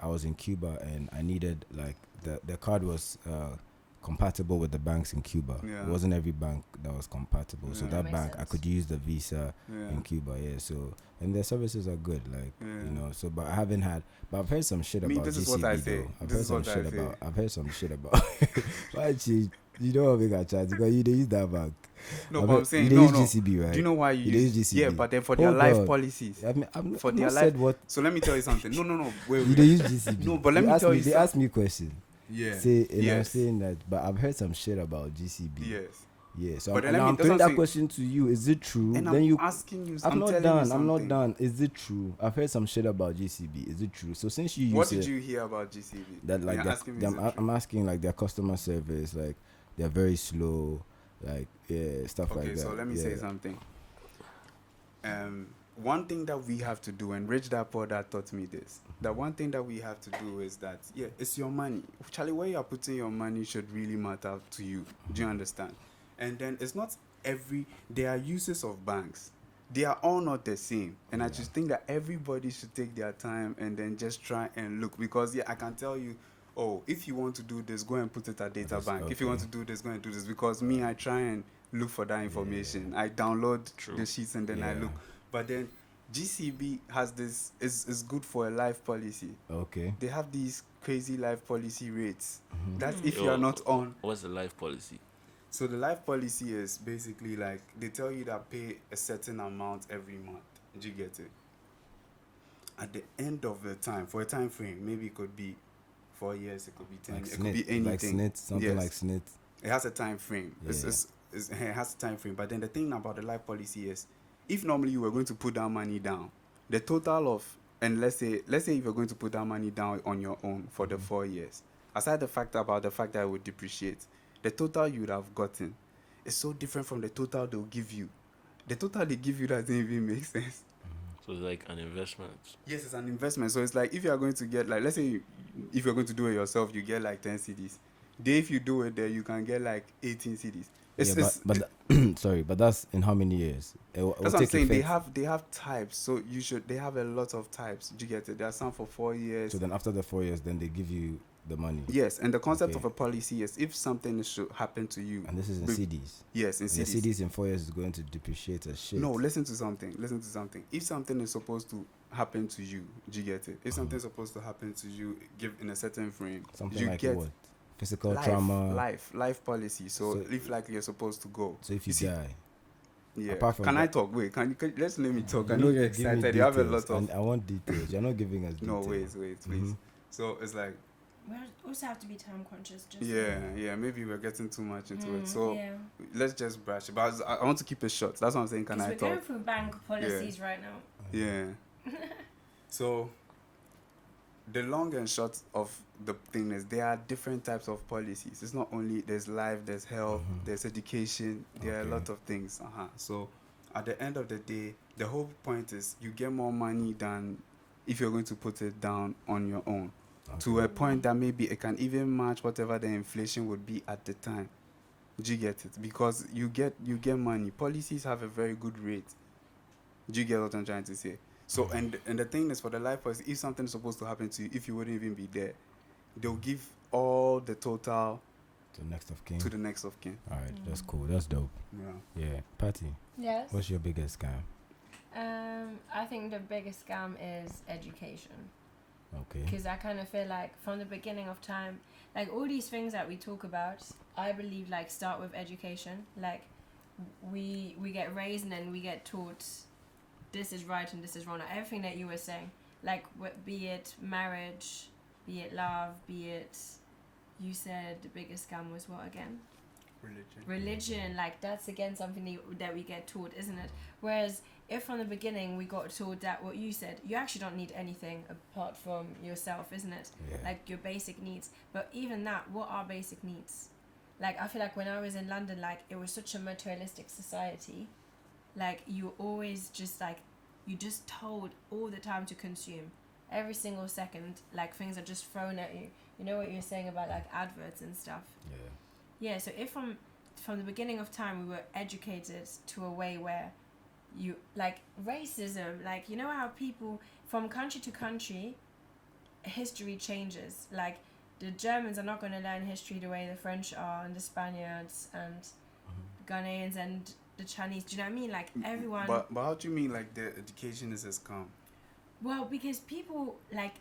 I was in Cuba and I needed like the card was compatible with the banks in Cuba. Yeah. It wasn't every bank that was compatible. So Yeah. that Makes bank, I sense. could use the Visa Yeah. in Cuba. Yeah. So and their services are good. Like Yeah. you know. So but I haven't had. But I've heard some shit Me, about this GCB is what I say. though. I've This heard is some what I shit say. about. I've heard some shit about. Why you don't have a chance because you don't use that bank. No, I've but heard- I'm saying you no, don't no. use GCB, right? Do you know why You you don't use GCB. Yeah, but then for their Hold life on. policies. I mean, For I've their not life. said what. So let me tell you something. No. Wait. You don't use GCB. No, but let me asked tell me, you They some- asked me a question. Yeah. Say, and I'm Yes. saying that, but I've heard some shit about GCB. Yes. Yeah, so But then I'm, let me- I'm that's putting what that I'm saying. question to you. Is it true? And then I'm you. asking you. I'm I'm not telling done. You I'm not something. done. Is it true? I've heard some shit about GCB. Is it true? So since you use What did it, you hear about GCB? that like You're their- asking me, is it I'm true? asking like their customer service, like they're very slow, like yeah, stuff like Okay, that. so let me yeah. say something. One thing that we have to do, and Rich Dad Poor Dad taught me this. That one thing that we have to do is that it's your money. Charlie, where you are putting your money should really matter to you. Do you understand? And then it's not there are uses of banks. They are all not the same. And I just think that everybody should take their time and then just try and look. Because I can tell you, if you want to do this, go and put it at Data Bank. If you want to do this, go and do this. Because me, I try and look for that information. I download the sheets and then I look. But then GCB has this is good for a life policy. Okay. They have these crazy life policy rates. Mm-hmm. That's if you are not on. What's the life policy? So the life policy is basically like they tell you that pay a certain amount every month. Do you get it? At the end of the time, for a time frame, maybe it could be 4 years, it could be 10, Like it could be snit, anything. like snit, something Yes. like snit. It has a time frame. It has a time frame. But then the thing about the life policy is, if normally you were going to put that money down, the total of, and let's say if you're going to put that money down on your own for the 4 years, aside the fact that it would depreciate, the total you would have gotten is so different from the total they'll give you. The total they give you doesn't even make sense. So it's like an investment. Yes, it's an investment. So it's like if you are going to get like, let's say if you're going to do it yourself, you get like 10 CDs. Then if you do it there, you can get like 18 CDs. Sorry, but that's in how many years? That's what I'm saying. They have types, so they have a lot of types. Do you get it? There are some for 4 years. So then after the 4 years, then they give you the money. Yes, and the concept Okay. of a policy is if something should happen to you. And this is in CDs. Yes, in And the CDs. CDs in 4 years is going to depreciate as shit. No, listen to something. If something is supposed to happen to you, do you get it? If something's supposed to happen to you, give in a certain frame, Something you like get what? Physical trauma. life policy. So if like you're supposed to go. So if you see, die. yeah. Apart from Can I that- talk? Wait, let's let me talk. I Give know me- you're give me excited. You have a details. lot of. I want details. You're not giving us No, details. wait, please. Mhm. So it's like, We also have to be time conscious. Just yeah. Maybe we're getting too much into it. So yeah. let's just brush it. But I want to keep it short. That's what I'm saying. Can Because I we're going talk? through bank policies right now. Yeah. So the long and short of the thing is there are different types of policies. It's not only there's life, there's health, there's education. There are a lot of things. So at the end of the day, the whole point is you get more money than if you're going to put it down on your own. To a point that maybe it can even match whatever the inflation would be at the time. Do you get it? Because you get money. Policies have a very good rate. Do you get what I'm trying to say? So and the thing is, for the life policy, if something is supposed to happen to you, if you wouldn't even be there, they'll give all the total To the next of kin. to the next of kin. All right, that's cool. That's dope. Yeah. Yeah, Patty, Yes. what's your biggest scam? I think the biggest scam is education. Okay. Because I kind of feel like from the beginning of time, like all these things that we talk about, I believe like start with education. Like we get raised and then we get taught this is right and this is wrong. Like, everything that you were saying, like be it marriage, be it love, be it, you said the biggest scam was what again? Religion. Like that's again something that we get taught, isn't it? Whereas if from the beginning we got taught that what you said, you actually don't need anything apart from yourself, isn't it? Yeah. Like your basic needs. But even that, what are basic needs? Like I feel like when I was in London, like it was such a materialistic society. Like you always just like, you just told all the time to consume. Every single second, like things are just thrown at you. You know what you're saying about like adverts and stuff? Yeah, so if from the beginning of time we were educated to a way where you, like racism, like you know how people from country to country, history changes. Like the Germans are not going to learn history the way the French are, and the Spaniards and Ghanaians and the Chinese. Do you know what I mean? Like everyone. But how do you mean like the education is a scam? Well, because people like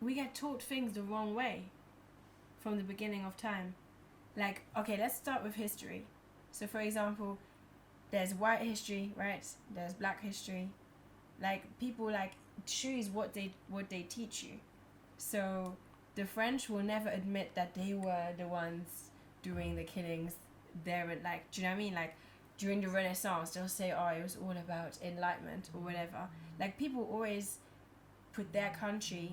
we get taught things the wrong way from the beginning of time. Like, okay, let's start with history. So, for example, there's white history, right? There's black history. Like people like choose what they teach you. So the French will never admit that they were the ones doing the killings there. Like, do you know what I mean? Like during the Renaissance, they'll say, "Oh, it was all about enlightenment or whatever." Like people always put their country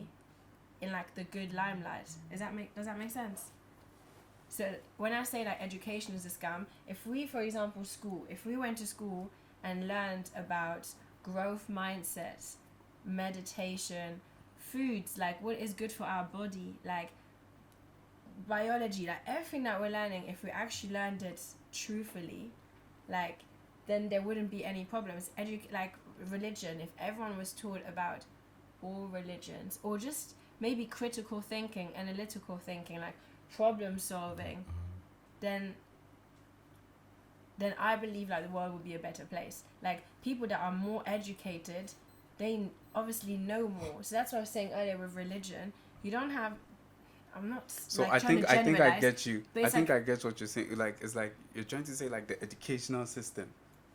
in like the good limelight. Does that make sense? So when I say like education is a scam, if we, for example, if we went to school and learned about growth mindsets, meditation, foods, like what is good for our body, like biology, like everything that we're learning, if we actually learned it truthfully, like then there wouldn't be any problems. Like religion, if everyone was taught about all religions, or just maybe critical thinking, analytical thinking, like problem solving, then I believe like the world would be a better place. Like people that are more educated, they obviously know more. So that's what I was saying earlier with religion. You don't have. I'm not. So like, I trying think to I get generalize, you. but I it's think like, I get what you're saying. Like it's like you're trying to say like the educational system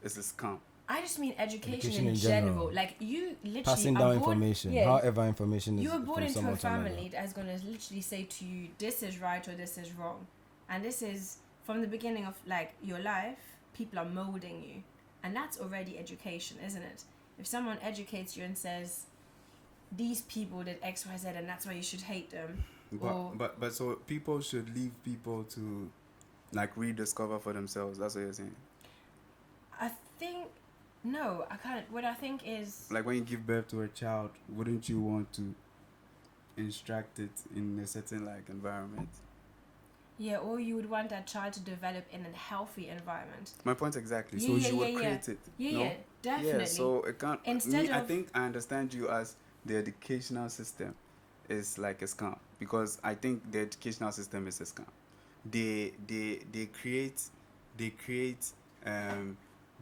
is a scam. I just mean education Education in in general. general. Like you literally Passing are down born, information, yeah, however information is you were born from into someone a to another. family that's going to literally say to you, this is right or this is wrong. And this is from the beginning of like your life, people are molding you. And that's already education, isn't it? If someone educates you and says, these people did X, Y, Z, and that's why you should hate them. But so people should leave people to like rediscover for themselves. That's what you're saying. I think, no, I can't. What I think is... Like when you give birth to a child, wouldn't you want to instruct it in a certain like environment? Yeah, or you would want that child to develop in a healthy environment. My point exactly. Yeah, So yeah, you would yeah, create it. Yeah, no? yeah, definitely. Yeah, so it can't. Instead I of- think I understand you as the educational system is like a scam, because I think the educational system is a scam. They create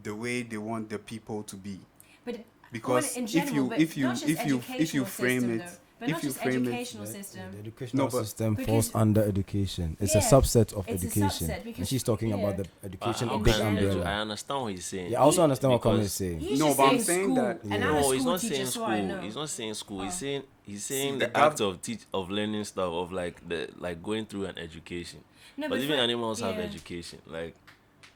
the way they want the people to be. But Because in general, if you frame system, it, though. But if not you just frame it, educational system. The educational No, but- system Because- falls under education. It's a Yeah, subset of it's a education. subset because- And she's talking yeah. about the education, How big can umbrella. I understand what he's saying. Yeah, I also understand what Kwame Because- is saying. He's No, just but I'm saying saying school, that- and I'm a No, school he's not teacher, saying so school. I know. He's not saying school. Oh. He's saying See, the the gap- act of learning stuff, of like going through an education. No, But even for- animals have yeah. education. Like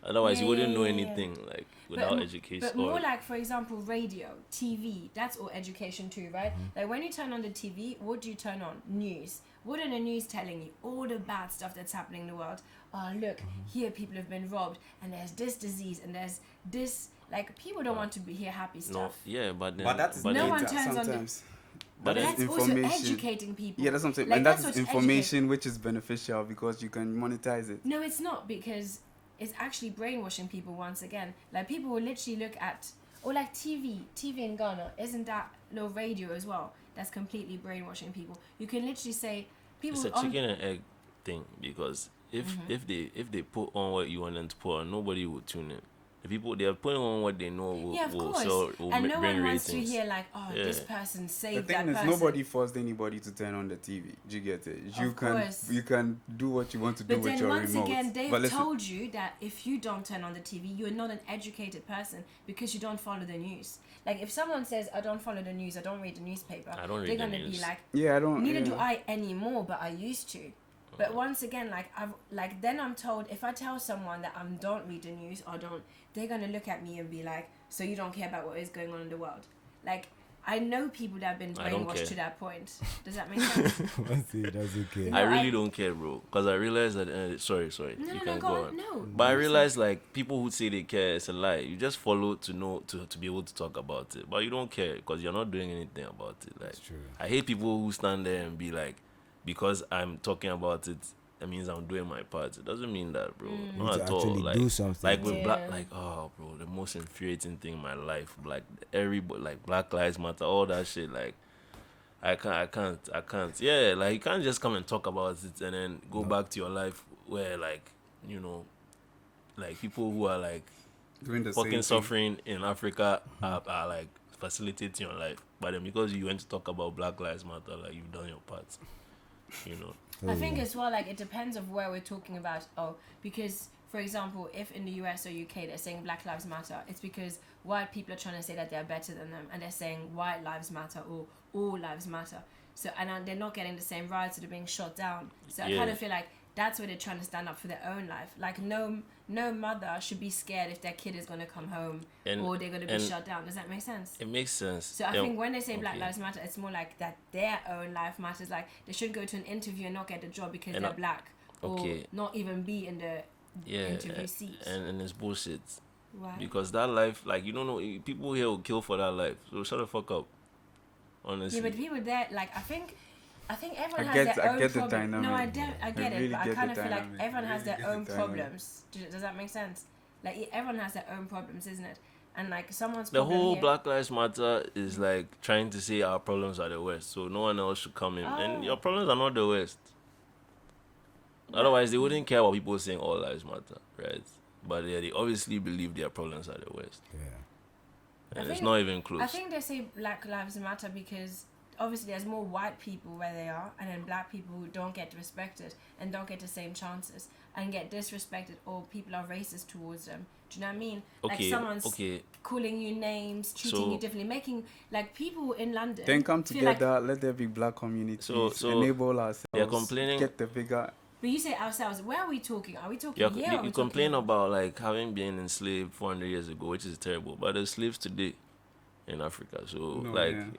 otherwise you wouldn't know Yeah. anything like without education. But more like, for example, radio, TV, that's all education too, right? Like when you turn on the TV, what do you turn on? News. What are the news telling you? All the bad stuff that's happening in the world. Oh, look, here people have been robbed, and there's this disease, and there's this. Like, people don't want to hear happy no, stuff. yeah, but then But that is No data one turns on the- sometimes. But that That's is also information. educating people. Yeah, that's what I'm saying. Like, and that's that's what's information which is beneficial because you can monetize it. No, it's not, because it's actually brainwashing people once again. Like people will literally look at, or like TV in Ghana, isn't that no radio as well? That's completely brainwashing people. You can literally say people it's a chicken and egg thing, because if they put on what you want them to put on, nobody will tune in. The people they are putting on what they know will, yeah, of will course, sell, will and no bring one wants ratings. to hear like, oh, Yeah. this person The saved thing that is, person. nobody forced anybody to turn on the TV. Do you get it? Of course. You can do what you want to do But with then your once remote. again, they've But listen, told you that if you don't turn on the TV, you're not an educated person because you don't follow the news. Like if someone says, I don't follow the news, I don't read the newspaper, I don't they're read the gonna be news. like, yeah, I don't. neither yeah. do I anymore, but I used to. But once again, then I'm told, if I tell someone that I don't read the news or don't, they're gonna look at me and be like, so you don't care about what is going on in the world. Like I know people that have been I don't brainwashed care. to that point. Does that make sense? That's okay. No, I really I- don't care, bro, because I realize that. Sorry, No, you no, can go on. No. But I realize like people who say they care, it's a lie. You just follow to know to be able to talk about it, but you don't care because you're not doing anything about it. Like That's true. I hate people who stand there and be like, because I'm talking about it, that means I'm doing my part. It doesn't mean that, bro. Mm. You Not need to at all. actually Like, do something. like with Yeah. black, like oh, bro, the most infuriating thing in my life, like everybody, like Black Lives Matter, all that shit. Like I can't. Yeah, like you can't just come and talk about it and then go back to your life where like, you know, like people who are like Doing the fucking same thing. suffering in Africa are like facilitating your life. But then because you went to talk about Black Lives Matter, like you've done your part. You know. I think as well, like it depends of where we're talking about. Because for example, if in the US or UK they're saying Black Lives Matter, it's because white people are trying to say that they're better than them, and they're saying white lives matter or all lives matter. So and they're not getting the same rights, so they're being shot down. So I kind of feel like that's where they're trying to stand up for their own life. Like no mother should be scared if their kid is going to come home or they're going to be shut down. Does that make sense? It makes sense. So I think when they say Black Lives Matter, it's more like that their own life matters. Like they shouldn't go to an interview and not get the job because they're black, or not even be in the interview seats. And it's bullshit. Why? Because that life, like you don't know, people here will kill for that life. So shut the fuck up. Honestly. Yeah, but people there, like I think everyone I has get their own the problem. No, I dynamic. get it, really but I get kind the of feel like dynamic. everyone has Really their get own the dynamic. problems. Does that make sense? Like everyone has their own problems, isn't it? And like someone's The problem whole here, Black Lives Matter is like trying to say our problems are the worst, so no one else should come in. And your problems are not the worst. Otherwise, they wouldn't care what people saying all lives matter, right? But yeah, they obviously believe their problems are the worst. Yeah. And it's not even close. I think they say Black Lives Matter because obviously there's more white people where they are, and then black people who don't get respected and don't get the same chances and get disrespected, or people are racist towards them. Do you know what I mean? Like someone's calling you names, treating you differently, making like people in London. Then come feel like, together, let there be black communities, So enable ourselves, they're complaining, get the bigger. but you say ourselves, where are we talking? Are we talking here? You complain about like having been enslaved 400 years ago, which is terrible, but there's slaves today in Africa. So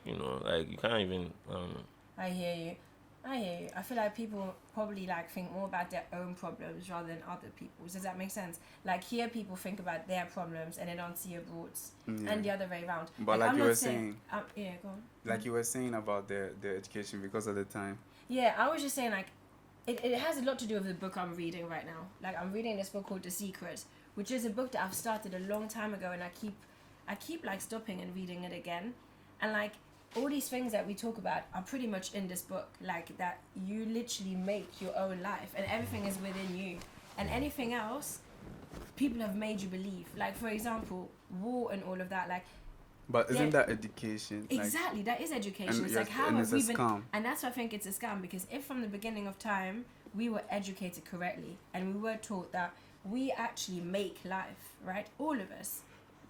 you know, like you can't even, I don't know. I hear you. I feel like people probably like think more about their own problems rather than other people's. Does that make sense? Like here, people think about their problems and they don't see abroad, and the other way around. But like you were saying, yeah, go on. Like you were saying about their education because of the time. Yeah, I was just saying like, it has a lot to do with the book I'm reading right now. Like I'm reading this book called The Secret, which is a book that I've started a long time ago, and I keep like stopping and reading it again, and like. All these things that we talk about are pretty much in this book, like that you literally make your own life and everything is within you, and anything else people have made you believe, like for example war and all of that, like. But isn't that education? Exactly, that is education. It's like how have we been, and that's why I think it's a scam, because if from the beginning of time we were educated correctly and we were taught that we actually make life, right, all of us,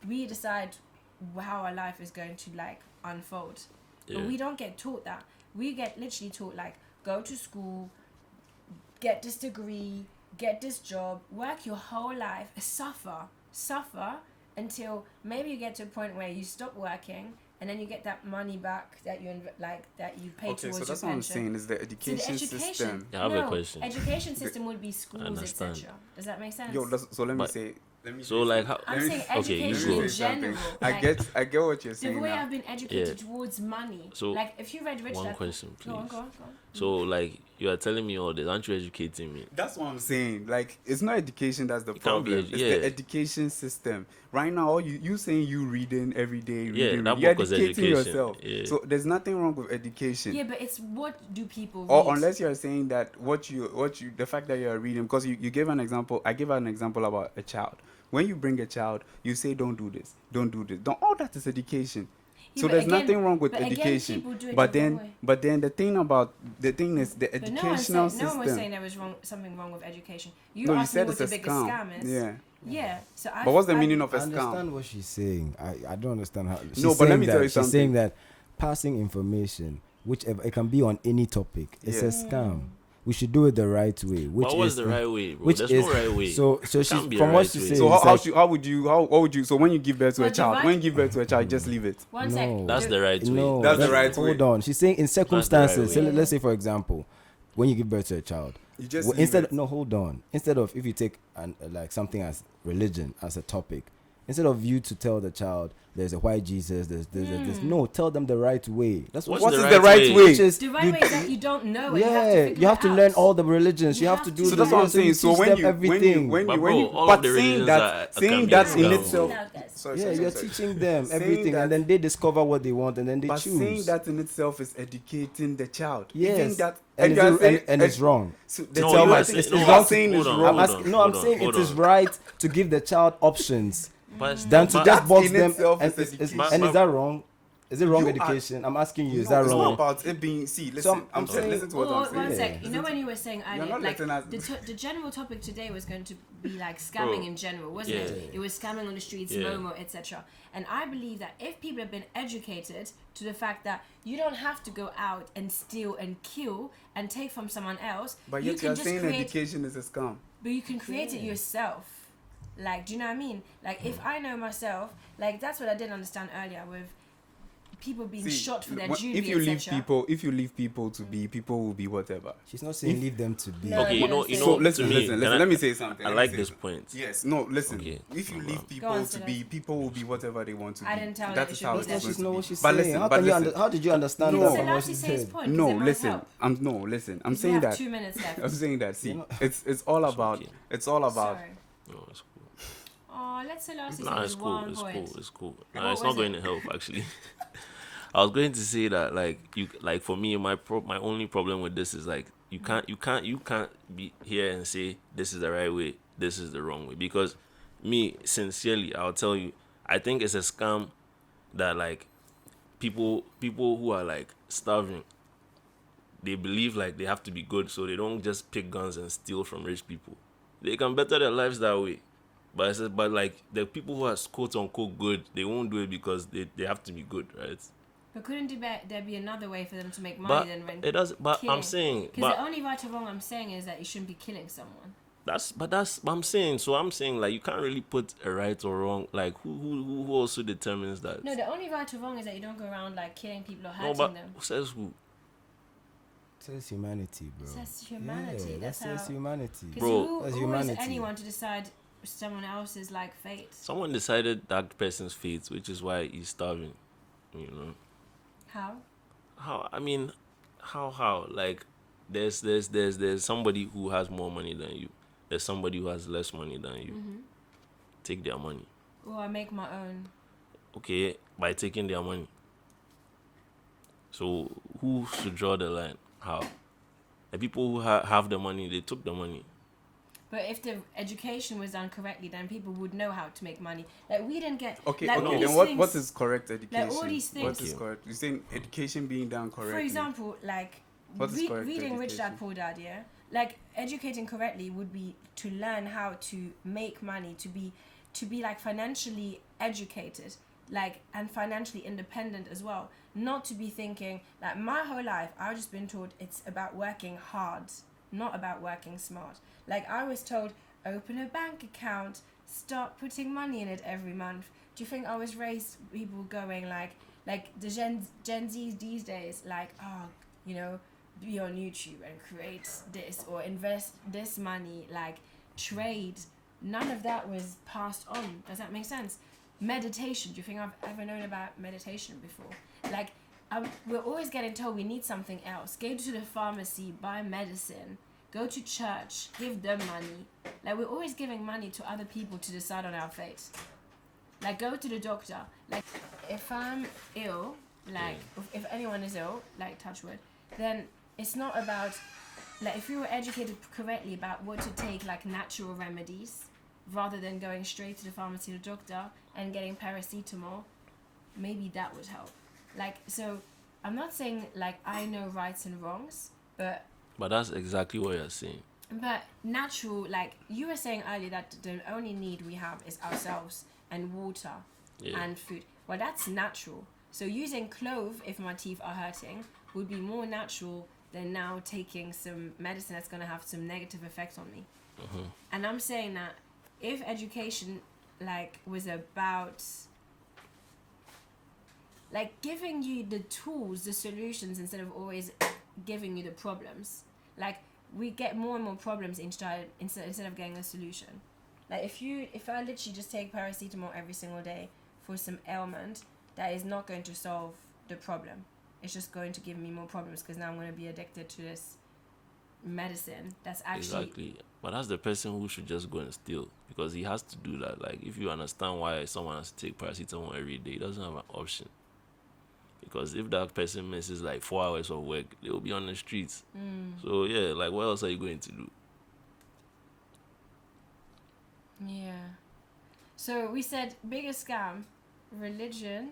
we decide how our life is going to like unfold. But we don't get taught that. We get literally taught like, go to school, get this degree, get this job, work your whole life, suffer until maybe you get to a point where you stop working, and then you get that money back that you that you pay towards your pension. Okay, so that's what I'm saying, is the education system. I have a question. Education system would be schools, etc. Does that make sense? So let me say. So like how? I'm saying education in general. I get what you're saying. The way now. I've been educated towards money. So like if you read Rich one Dad. question, please. Go on. So like you are telling me all this, aren't you educating me? That's what I'm saying. Like it's not education that's the It can't be problem. It's the education system. Right now, all you saying you reading every day, reading, that you're book was educating education. yourself. Yeah. So there's nothing wrong with education. Yeah, but it's what do people read? Or unless you're saying that what you the fact that you're reading, because you gave an example. I gave an example about a child. When you bring a child, you say don't do this, don't do this. All that is education. Yeah, so there's nothing wrong with again, education. people do it but the wrong then way. the thing is the educational system. No one was saying there was something wrong with education. You No, you asked me said what it's the a biggest scam. scam is. Yeah. Yeah. So But what's the meaning of a I scam? understand what she's saying. I don't understand how. No, but let me tell you She's something. saying that passing information, whichever, it can be on any topic, it's a Yeah. scam. We should do it the right way. Which What was is the right way, bro? Which There's is no right way. So she's Can't be a from what right she's way. saying. So it's like, how would you? So when you give birth to a Well, the child, right- when you give birth to a child, just leave it. One No. sec. That's the right way. No, That's the right way. Hold on. She's saying in circumstances. way. So let's say, for example, when you give birth to a child, You just well, leave instead it. no, hold on. Instead of if you take like something as religion as a topic, instead of you to tell the child there's a white Jesus, there's this. No, tell them the right way. That's What's What the is right the right way? way? Which is The right way is that you don't know. yeah, You have to learn all the religions. You, You have have to to. do. So that's what I'm saying. So when you everything. when But you bro, all but of the saying religions that are- saying can be that a in scam. itself. You're teaching them Saying everything, that- and then they discover what they want, and then they But choose. saying that in itself is educating the child. Yes, Even that, and, you are it's, saying- and it's wrong. So To the tell child- my it's it's not wrong. saying it's Hold on, wrong. I'm asking, no, I'm saying it is right to give the child options But it's than not- to but- just box in them. itself And, is is, education. and is that wrong? Is it wrong You are- education? I'm asking you, is No, that it's wrong? not about it being. See, listen. I'm saying- listen to what Or I'm saying. one sec, Yeah. you know when you were saying You're earlier, not like letting us- the general topic today was going to be like scamming Bro, in general, wasn't it? yeah. It was scamming on the streets, Yeah. Momo, etc. And I believe that if people have been educated to the fact that you don't have to go out and steal and kill and take from someone else, But you yet can you're just saying create. education is a scam. But you can create it yourself. Like, do you know what I mean? Like, if I know myself, like that's what I didn't understand earlier with people being See, shot for their when- jewelry, if you leave etc. people to be, people will be whatever. She's not saying If- leave them to be. No, Okay, no, you So know. listen, to me, listen. can I- Let me say something. I let me like say this something. point. Yes. No. Listen. Okay. If you Go leave on. people Go on, to Silas. be, people will be whatever they want to be. I didn't tell her That it is should how be it's that. That's going just to not be. what she's But saying. listen, How but can you listen. how did you understand No. that So from now what she she says said? point. 'cause No, it might listen. help. I'm listen. I'm 'Cause we saying have that. 2 minutes left. I'm saying that. See, You know- it's all about. okay. It's all about. Sorry. No, it's cool. Oh, let's say last Nah, it's cool. one It's point. cool. It's cool. What Nah, it's was not it? going to help actually. I was going to say that like for me my only problem with this is like you can't be here and say this is the right way, this is the wrong way, because me sincerely I'll tell you I think it's a scam that like people who are like starving, they believe like they have to be good, so they don't just pick guns and steal from rich people. They can better their lives that way. But like the people who are quote unquote good, they won't do it because they have to be good, right? But couldn't there be another way for them to make But money than when it does. But killing? I'm saying, Because but the only right or wrong I'm saying is that you shouldn't be killing someone. that's what I'm saying. So I'm saying like you can't really put a right or wrong. Like who also determines that? No, the only right or wrong is that you don't go around like killing people or No, hurting but them. who says who? Says humanity, bro. That's humanity. Yeah, That's that says how. humanity. Because Bro, who that's is humanity. anyone to decide someone else's like fate? Someone decided that person's fate, which is why he's starving. You know How? how? I mean, how? Like there's somebody who has more money than you. There's somebody who has less money than you. Mm-hmm. Take their money. Or I make my own. Okay, by taking their money. So who should draw the line? How? The people who have the money, they took the money. But if the education was done correctly, then people would know how to make money. Like we didn't get. Okay. like, all Okay. these Then what things- is correct education? all these What things- is correct? You're saying education being done correctly. For example, like What is correct reading Rich Dad education? Poor Dad, yeah. Like educating correctly would be to learn how to make money, to be like financially educated, like and financially independent as well. Not to be thinking like my whole life I've just been taught it's about working hard, not about working smart. Like I was told, open a bank account, start putting money in it every month. Do you think I was raised people going like the Gen Zs these days, like, oh, you know, be on YouTube and create this or invest this money, like trade? None of that was passed on. Does that make sense? Meditation. Do you think I've ever known about meditation before? Like, we're always getting told we need something else. Go to the pharmacy, buy medicine, go to church, give them money. Like, we're always giving money to other people to decide on our fate. Like, go to the doctor. Like, if I'm ill, like, if anyone is ill, like, touch wood, then it's not about, like, if you were educated correctly about what to take, like, natural remedies, rather than going straight to the pharmacy or the doctor and getting paracetamol, maybe that would help. Like, so, I'm not saying, like, I know rights and wrongs, but that's exactly what you're saying. But natural, like you were saying earlier, that the only need we have is ourselves and water and food. Well, that's natural. So using clove, if my teeth are hurting, would be more natural than now taking some medicine that's going to have some negative effect on me. And I'm saying that if education, like, was about, like, giving you the tools, the solutions, instead of always giving you the problems, like, we get more and more problems instead of getting a solution. Like, if I literally just take paracetamol every single day for some ailment, that is not going to solve the problem. It's just going to give me more problems because now I'm going to be addicted to this medicine that's actually Exactly. But that's the person who should just go and steal, because he has to do that. Like, if you understand why someone has to take paracetamol every day, he doesn't have an option. Because if that person misses like 4 hours of work, they will be on the streets. So yeah, like, what else are you going to do? Yeah. So we said biggest scam, religion,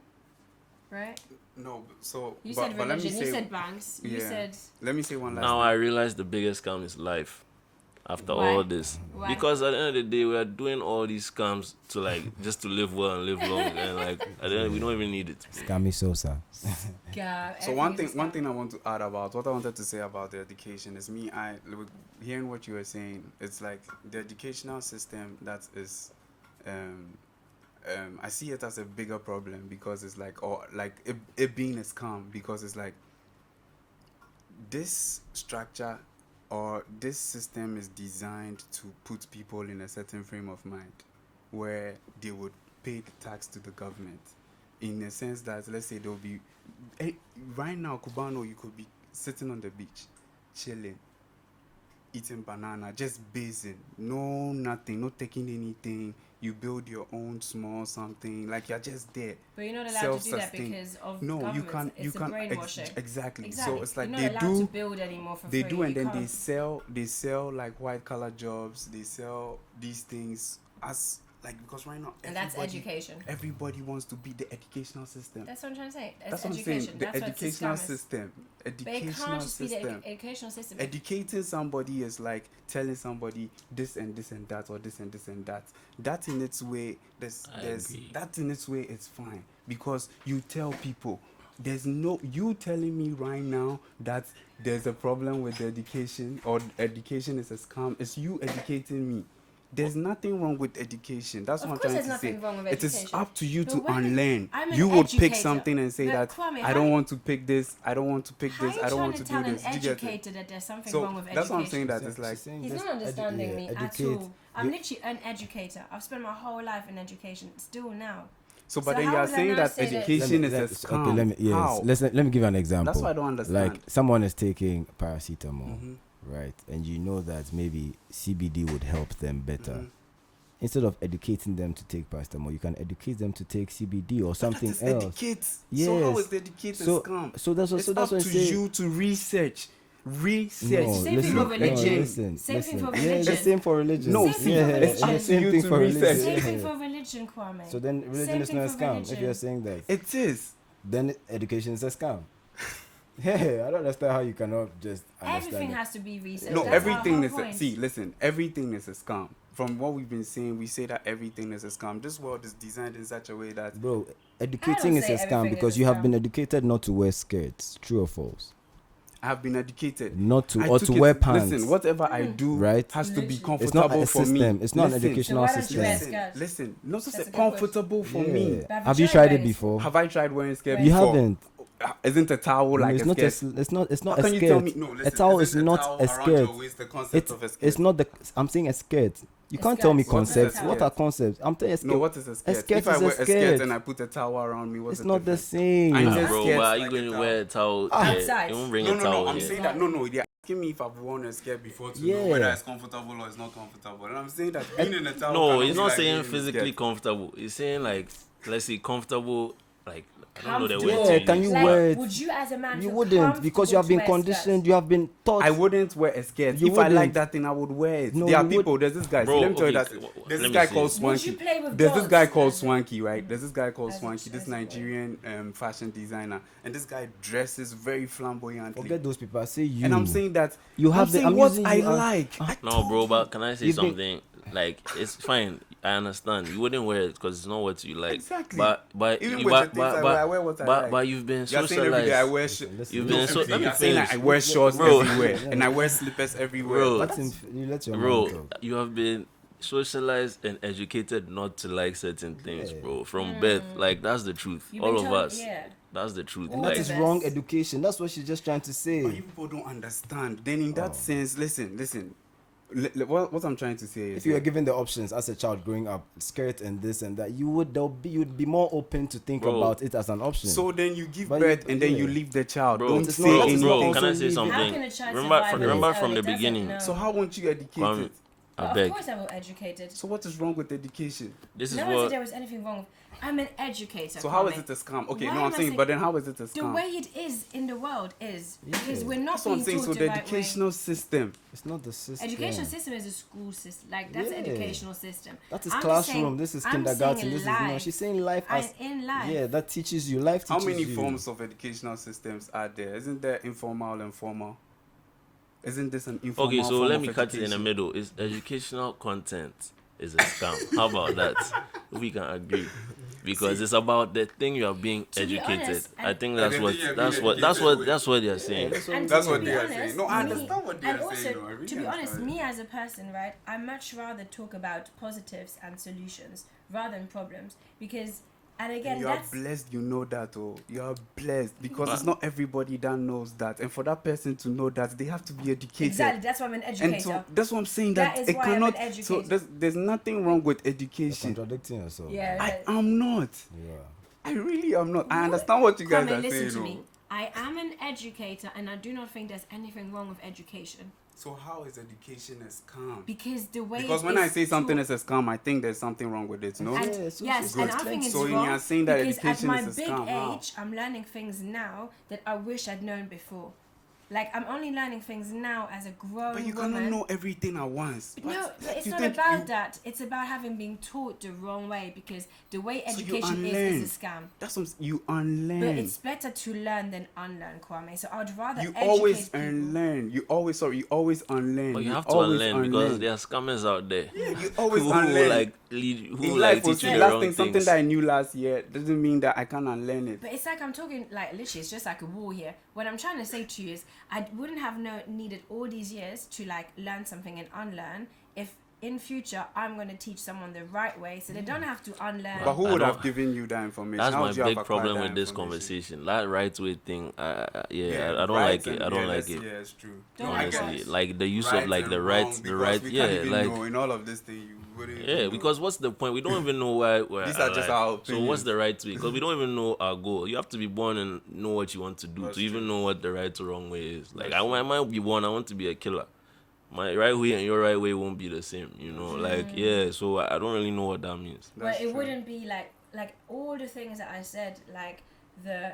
right? No, so You but, said but let me religion. You say, said banks. You yeah. said Let me say one last Now thing. I realize the biggest scam is life. After Why? all this, Why? because at the end of the day, we are doing all these scams to like just to live well and live long, and like at the end, we don't even need it. Scammy Sosa. yeah. So one thing I want to add about what I wanted to say about the education is hearing what you were saying. It's like the educational system that is, I see it as a bigger problem because it's like, or like it being a scam, because it's like this structure or this system is designed to put people in a certain frame of mind where they would pay the tax to the government, in a sense that, let's say, there'll be right now, Cubano, you could be sitting on the beach chilling, eating banana, just basing, no nothing, not taking anything. You build your own small something, like you're just there. But you're not allowed to do that self-sustained. because of No, government. you can't. It's You can't. brainwashing. Exactly. Exactly. So it's like you're they not allowed do. to build anymore for They free. do, and You then can't. they sell like white collar jobs. They sell these things as like, because right now And that's education. Everybody wants to be the educational system. That's what I'm trying to say. That's what I'm education. saying. The That's educational what system. But it Educational can't just be system. the educational system. Educating somebody is like telling somebody this and this and that, or this and this and that. That in its way, there's agree. that in its way, it's fine, because you tell people. There's no you telling me right now that there's a problem with the education, or education is a scam. It's you educating me. There's nothing wrong with education. That's Of what I'm course trying there's to say. nothing wrong with It is education. up to you But to when unlearn. I'm an You would pick educator. something and say But that Kwame, I don't want to pick this. I don't want to pick How this. are I you don't trying want to to tell do an this. Do you get it? educator that there's something So wrong with that's what I'm education? saying. That it's like He's not understanding me at all. I'm literally an educator. I've spent my whole life in education, still now. so. But So then how you are would I saying now that say that- education is a scam. Okay, let me How? let me give you an example. That's what I don't understand. Like, someone is taking paracetamol, Mhm. right? And you know that maybe CBD would help them better. Mhm. Instead of educating them to take paracetamol, you can educate them to take CBD or something That is else. educate. So Yes. how is educate a So scam? so that's what It's so that's up what to I'm saying. you to research. No, Same listen, thing no, for religion. listen, Same thing listen. for Yeah, the religion. same for religion. No, Same thing for religion. the It's same up to thing you for to religion. research. Same thing for religion, Kwame. So then religion Same is thing not a for scam. religion. If you're saying that, It is. then education is a scam. Hey, I don't understand how you cannot just understand Everything it. has to be researched. No, That's everything our is whole point. see. Listen, everything is a scam. From what we've been saying, we say that everything is a scam. This world is designed in such a way that Bro, educating is say a scam everything because is a you have scam. been educated not to wear skirts. True or false? I have been educated. Not to I or took to it- wear pants. Listen, whatever I do Right? has to be Literally. It's not comfortable a for system. me. It's not an Listen, educational So why don't you wear system. skirts? Listen, not to That's say a good question. comfortable for me. Yeah. But Have you tried tried it wearing before? Have I tried wearing skirt You You before? haven't. Isn't a towel No, like it's a not skirt? it's not How a can you tell me? skirt. No, listen, A towel is isn't not towel a around your skirt. waist the concept of a skirt? It's not the. I'm saying a skirt. You A can't tell me skirt. What is a concepts. skirt? What are concepts? I'm telling you, a skirt. No, what is a skirt? skirt If I is a wear a skirt skirt. and I put a towel around me, what's It's the not the difference? same. I Nah, just bro, scared why are like you a going to towel. wear a towel? Outside. You won't bring No, a no, towel no. I'm here. saying that no. They're asking me if I've worn a skirt before to know Yeah. whether it's comfortable or it's not comfortable. And I'm saying that being in a towel. No, cannot he's be not like saying being in a physically skirt. comfortable. He's saying like, let's say comfortable, like I don't know the Comfortable. word to Yeah, can use. you Like, wear it? would you as a man You feel wouldn't, because you have been comfortable to wear conditioned. skirts? You have been taught. I wouldn't wear a skirt. You If I like wouldn't. that thing, I would wear it. No, There are you would- people. There's this guy. Bro, See, let me tell you okay, that. let There's me this guy see. called Would Swanky. you play with There's this guy dogs called as a- Swanky, right? There's this guy called As a- Swanky, this as a boy. Nigerian fashion designer, and this guy dresses very flamboyantly. Forget those people. I say you. And I'm saying that You have I'm the- saying I'm what using I you as- like. I No, told bro, you. but can I say You've been- something? Like, it's fine. I understand. You wouldn't wear it because it's not what you like. Exactly. But Even you, with but, the things but, I but, wear, I wear what I but, like. but you've been You're saying every day I socialized. wear Listen, You've listen. been so. Let me You're saying that I finish. wear shorts Bro. everywhere and I wear slippers everywhere. Bro. Let him. You let your man Bro, talk. you have been socialized and educated not to like certain things, Yeah. bro. From birth, like that's the truth. You've All been of told- us. yeah. That's the truth. And Like- that Like, is wrong education. That's what she's just trying to But say. you people don't understand. Then in that sense, listen. what I'm trying to say is, if you were given the options as a child growing up, skirt and this and that, you'd be more open to think Bro. about it as an option. so then you give But birth you- and then yeah. you leave the child. Bro, Don't it's say not- anything. bro, also can I say leave- something? How can a child Remember, survive on remember its from own? the It doesn't beginning. know. So how won't you educate Kwame, it? I But beg. of course I will educate it. So what is wrong with education? This is No one said what. there was anything wrong. I'm an educator. So how Kwame. is it a scam? Okay, Why no, am I'm I saying, saying- but then how is it a The scam? way it is in the world is because Yeah. we're not That's what I'm being saying. taught So the the right way. educational system. It's not the system. Educational system is a school system. Like that's Yeah. educational system. That is I'm just classroom. saying- This is I'm kindergarten. saying This is life. she's saying life And as in life. yeah. That teaches you life. How Teaches many you. forms of educational systems are there? Isn't there informal and formal? Isn't this an informal Okay, so form let of me cut it in the education? middle. Is educational content is a scam? How about that? We can agree. Because it's about the thing you are being To be educated. honest, I think And that's the what thing you're that's being what that's educated what that's what they're saying. And That's to what be they are honest, saying. No, I me- understand what they and are also, saying, though. I really to be honest, understand. me as a person, right, I much rather talk about positives and solutions rather than problems because, and again, You are that's blessed, you know that, oh. You are blessed because But- it's not everybody that knows that, and for that person to know that, they have to be educated. exactly that's why I'm an And educator. so that's what I'm saying. That That is it why I'm an cannot. So educator. there's nothing wrong with You're education. contradicting yourself. Yeah. I am not. Yeah. I really am not. I understand what you guys Kwame, are listen saying. to oh. me. I am an educator, and I do not think there's anything wrong with education So how is education a scam? because the way Because it when I is say something taught- is a scam, I think there's something wrong with it. No. And Yeah, it's yes, also and I good. think it's So wrong you are saying that because at education my is a big scam, how? age, I'm learning things now that I wish I'd known before. Like I'm only learning things now as a grown But you woman. cannot know everything at once. No, but it's you not think about you- that. It's about having been taught the wrong way because the way So you education unlearn. is a scam. That's what you But unlearn. it's better to learn than unlearn, Kwame. So I'd rather You educate always people. unlearn. You always unlearn. But you have to always unlearn because there are scammers out there. you always who unlearn. like lead, who In like life was teach you the the last wrong thing, something things. that I knew last year doesn't mean that I can't unlearn it. But it's like I'm talking like literally, it's just like a wall here. What I'm trying to say to you is, I wouldn't have needed all these years to like learn something and unlearn if in future I'm going to teach someone the right way, so they don't have to unlearn. But who I would don't- have given you that information? That's How my would you have big acquired problem that with this information? conversation. That right way thing, I don't right like it. and- I don't yeah, like that's- it. Yeah, it's true. Don't No, I like get what? it. Honestly, like the use Right of like and the wrong, right, the because right, we yeah, can't even like know in all of this thing you wouldn't even yeah. know. Because what's the point? We don't even know why we're These are just alive. our So what's opinions. the right way? Because we don't even know our goal. You have to be born and know what you want to do That's to even true. know what the right or wrong way is. Like That's I might be born, I want to be a killer. My right way and your right way won't be the same, you know. Like yeah, so I don't really know what that means. Well, That's it true. wouldn't be like all the things that I said, like the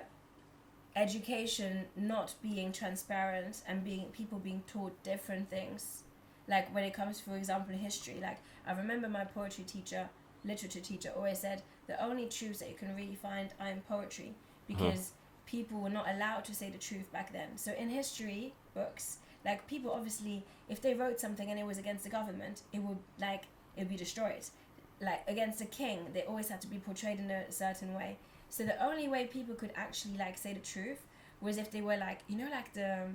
education not being transparent and people being taught different things. Like when it comes, for example, in history, like I remember my poetry teacher, literature teacher, always said the only truths that you can really find are in poetry because people were not allowed to say the truth back then. So in history books, like people obviously, if they wrote something and it was against the government, it would be destroyed. Like against the king, they always had to be portrayed in a certain way. So the only way people could actually like say the truth was if they were like, you know, like the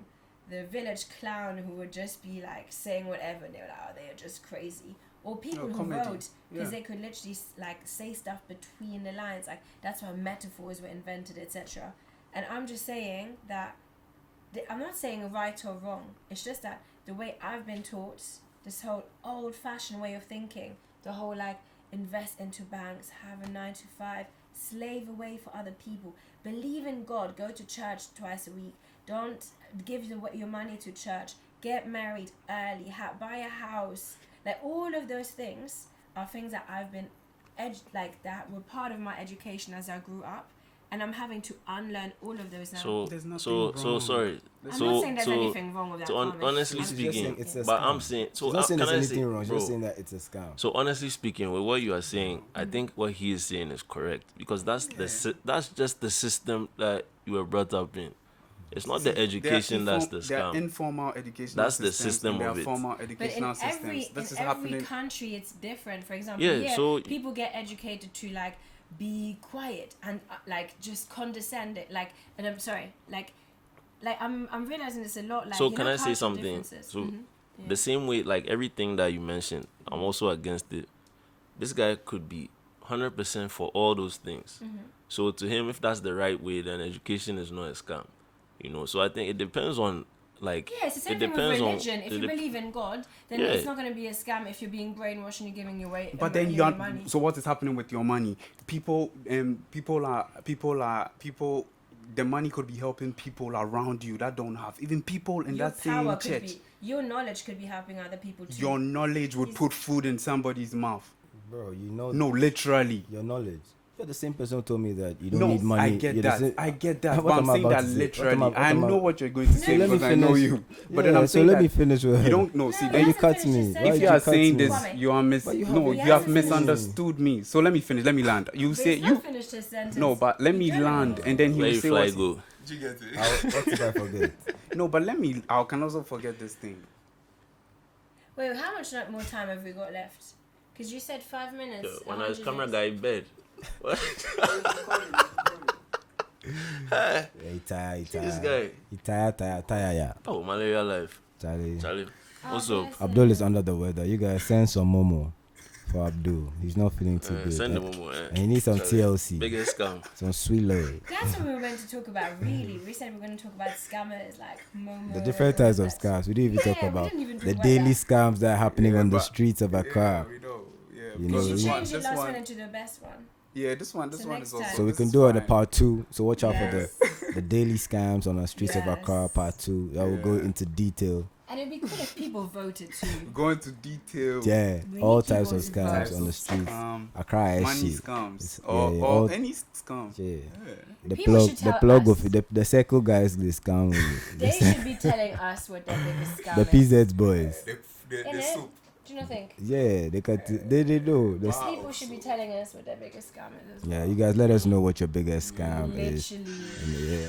village clown who would just be like saying whatever and they were like, oh, they're just crazy. Or people who comedy. wrote because Yeah. they could literally like say stuff between the lines. Like that's why metaphors were invented, etc. And I'm just saying that I'm not saying right or wrong. It's just that the way I've been taught, this whole old-fashioned way of thinking, the whole like invest into banks, have a 9 to 5, slave away for other people, believe in God, go to church twice a week, don't give your money to church, get married early, buy a house. Like all of those things are things that I've been that were part of my education as I grew up. And I'm having to unlearn all of those now. So There's nothing so wrong. sorry. I'm so not saying there's so anything wrong with that. so Kwame. honestly I'm She's just speaking, saying it's a but I'm scam. saying so. She's not saying can there's I anything say, wrong. She's bro, just saying that it's a scam. So honestly speaking, with what you are saying, I think what he is saying is correct because that's that's just the system that you were brought up in. It's not the education that's the There are scam. informal educational That's the systems system and there of are it. formal But in educational every systems. This is every happening. country, it's different. For example, Yeah, here, so- people get educated to like be quiet and like just condescend it. Like, and I'm sorry, like I'm realizing this a lot. Like, So you can know, I say cultural something? differences. So Yeah. the same way, like everything that you mentioned, I'm also against it. This guy could be 100% for all those things. So to him, if that's the right way, then education is not a scam. You know, so I think it depends on like Yeah, it's the same it thing with depends religion. on. If you believe in God, then Yeah. it's not going to be a scam if you're being brainwashed and you're giving your way. But then your money. so what is happening with your money? People the money could be helping people around you that don't have, even people in Your that power same could church. be, your knowledge could be helping other people too. Your knowledge would put food in somebody's mouth. Bro, you know. No, literally. Your knowledge. You're the same person who told me that you don't No, need money. I get You're the that. same- I get that. What But I'm am I saying about that to say? literally. I know what you're going to say let me because I know finish. you. But then Yeah, I'm saying let that me finish with you don't know. See, No, then you hasn't cut finished me. his Why sentence. if did you are cut saying me? this, Kwame. you are But you no, haven't- you He have hasn't finished. misunderstood me. So let me finish. Let me land. You But say he's you not finished his sentence. no, but let me You don't land, know. and then he Let will you say fly what. go. Do you get it? What did I forget? No, but let me. I can also forget this thing. Wait, how much more time have we got left? Because you said 5 minutes. Yo, when I 100 was camera years. guy in bed. What? Yeah, he tired. This guy. He tired, yeah. Oh, malaria life. Charlie. Oh, What's up? bless him. Abdul is under the weather. You guys send some Momo for Abdul. He's not feeling too good. Send them and, more. and he needs some TLC. Biggest scam. Some sweet love. That's what we were meant to talk about, really. We said we were going to talk about scammers, like Momo. The different types of and all that. scams. We didn't even Yeah, talk we about didn't even talk the about daily that. scams that are happening on the but- streets of Accra. we know. Yeah, You because know, You we- changed it this last one. one into the best one. Yeah, this one So is next also. time. So we this can is do it a fine. part 2. So watch out for Yes. the daily scams on the streets of Accra Yes. part 2. That will go Yeah. into detail. And it'd be cool if people voted too. Go into detail. Yeah, We all need types of people to scams vote. on the streets. Accra Money SC. scams. It's- Or, yeah, or all- any scam. Yeah. Yeah. The People plug, should the tell plug us. of the circle guys, they scam with They should be telling us what their biggest scam the is. PZ boys. The Innit? soup. Do you not think? Yeah, they know. The Wow. People should be telling us what their biggest scam is as Yeah, well. you guys let us know what your biggest scam is. Literally. Yeah,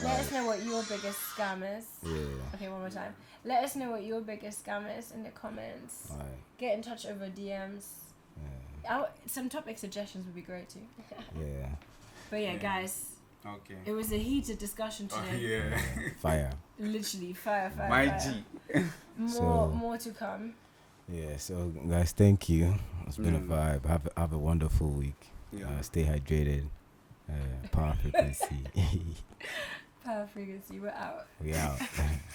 Let us know what your biggest scam is. yeah. Okay, one more time. Let us know what your biggest scam is in the comments. Alright. Get in touch over DMs. Some topic suggestions would be great too. Yeah. But yeah, guys, Okay. it was a heated discussion today. Yeah. Fire. Literally, fire. My fire. G. More to come. Yeah, so guys, thank you. It's been a Mm. vibe. Have a wonderful week. Yeah. Stay hydrated. Power frequency. Power frequency, we're out. We out.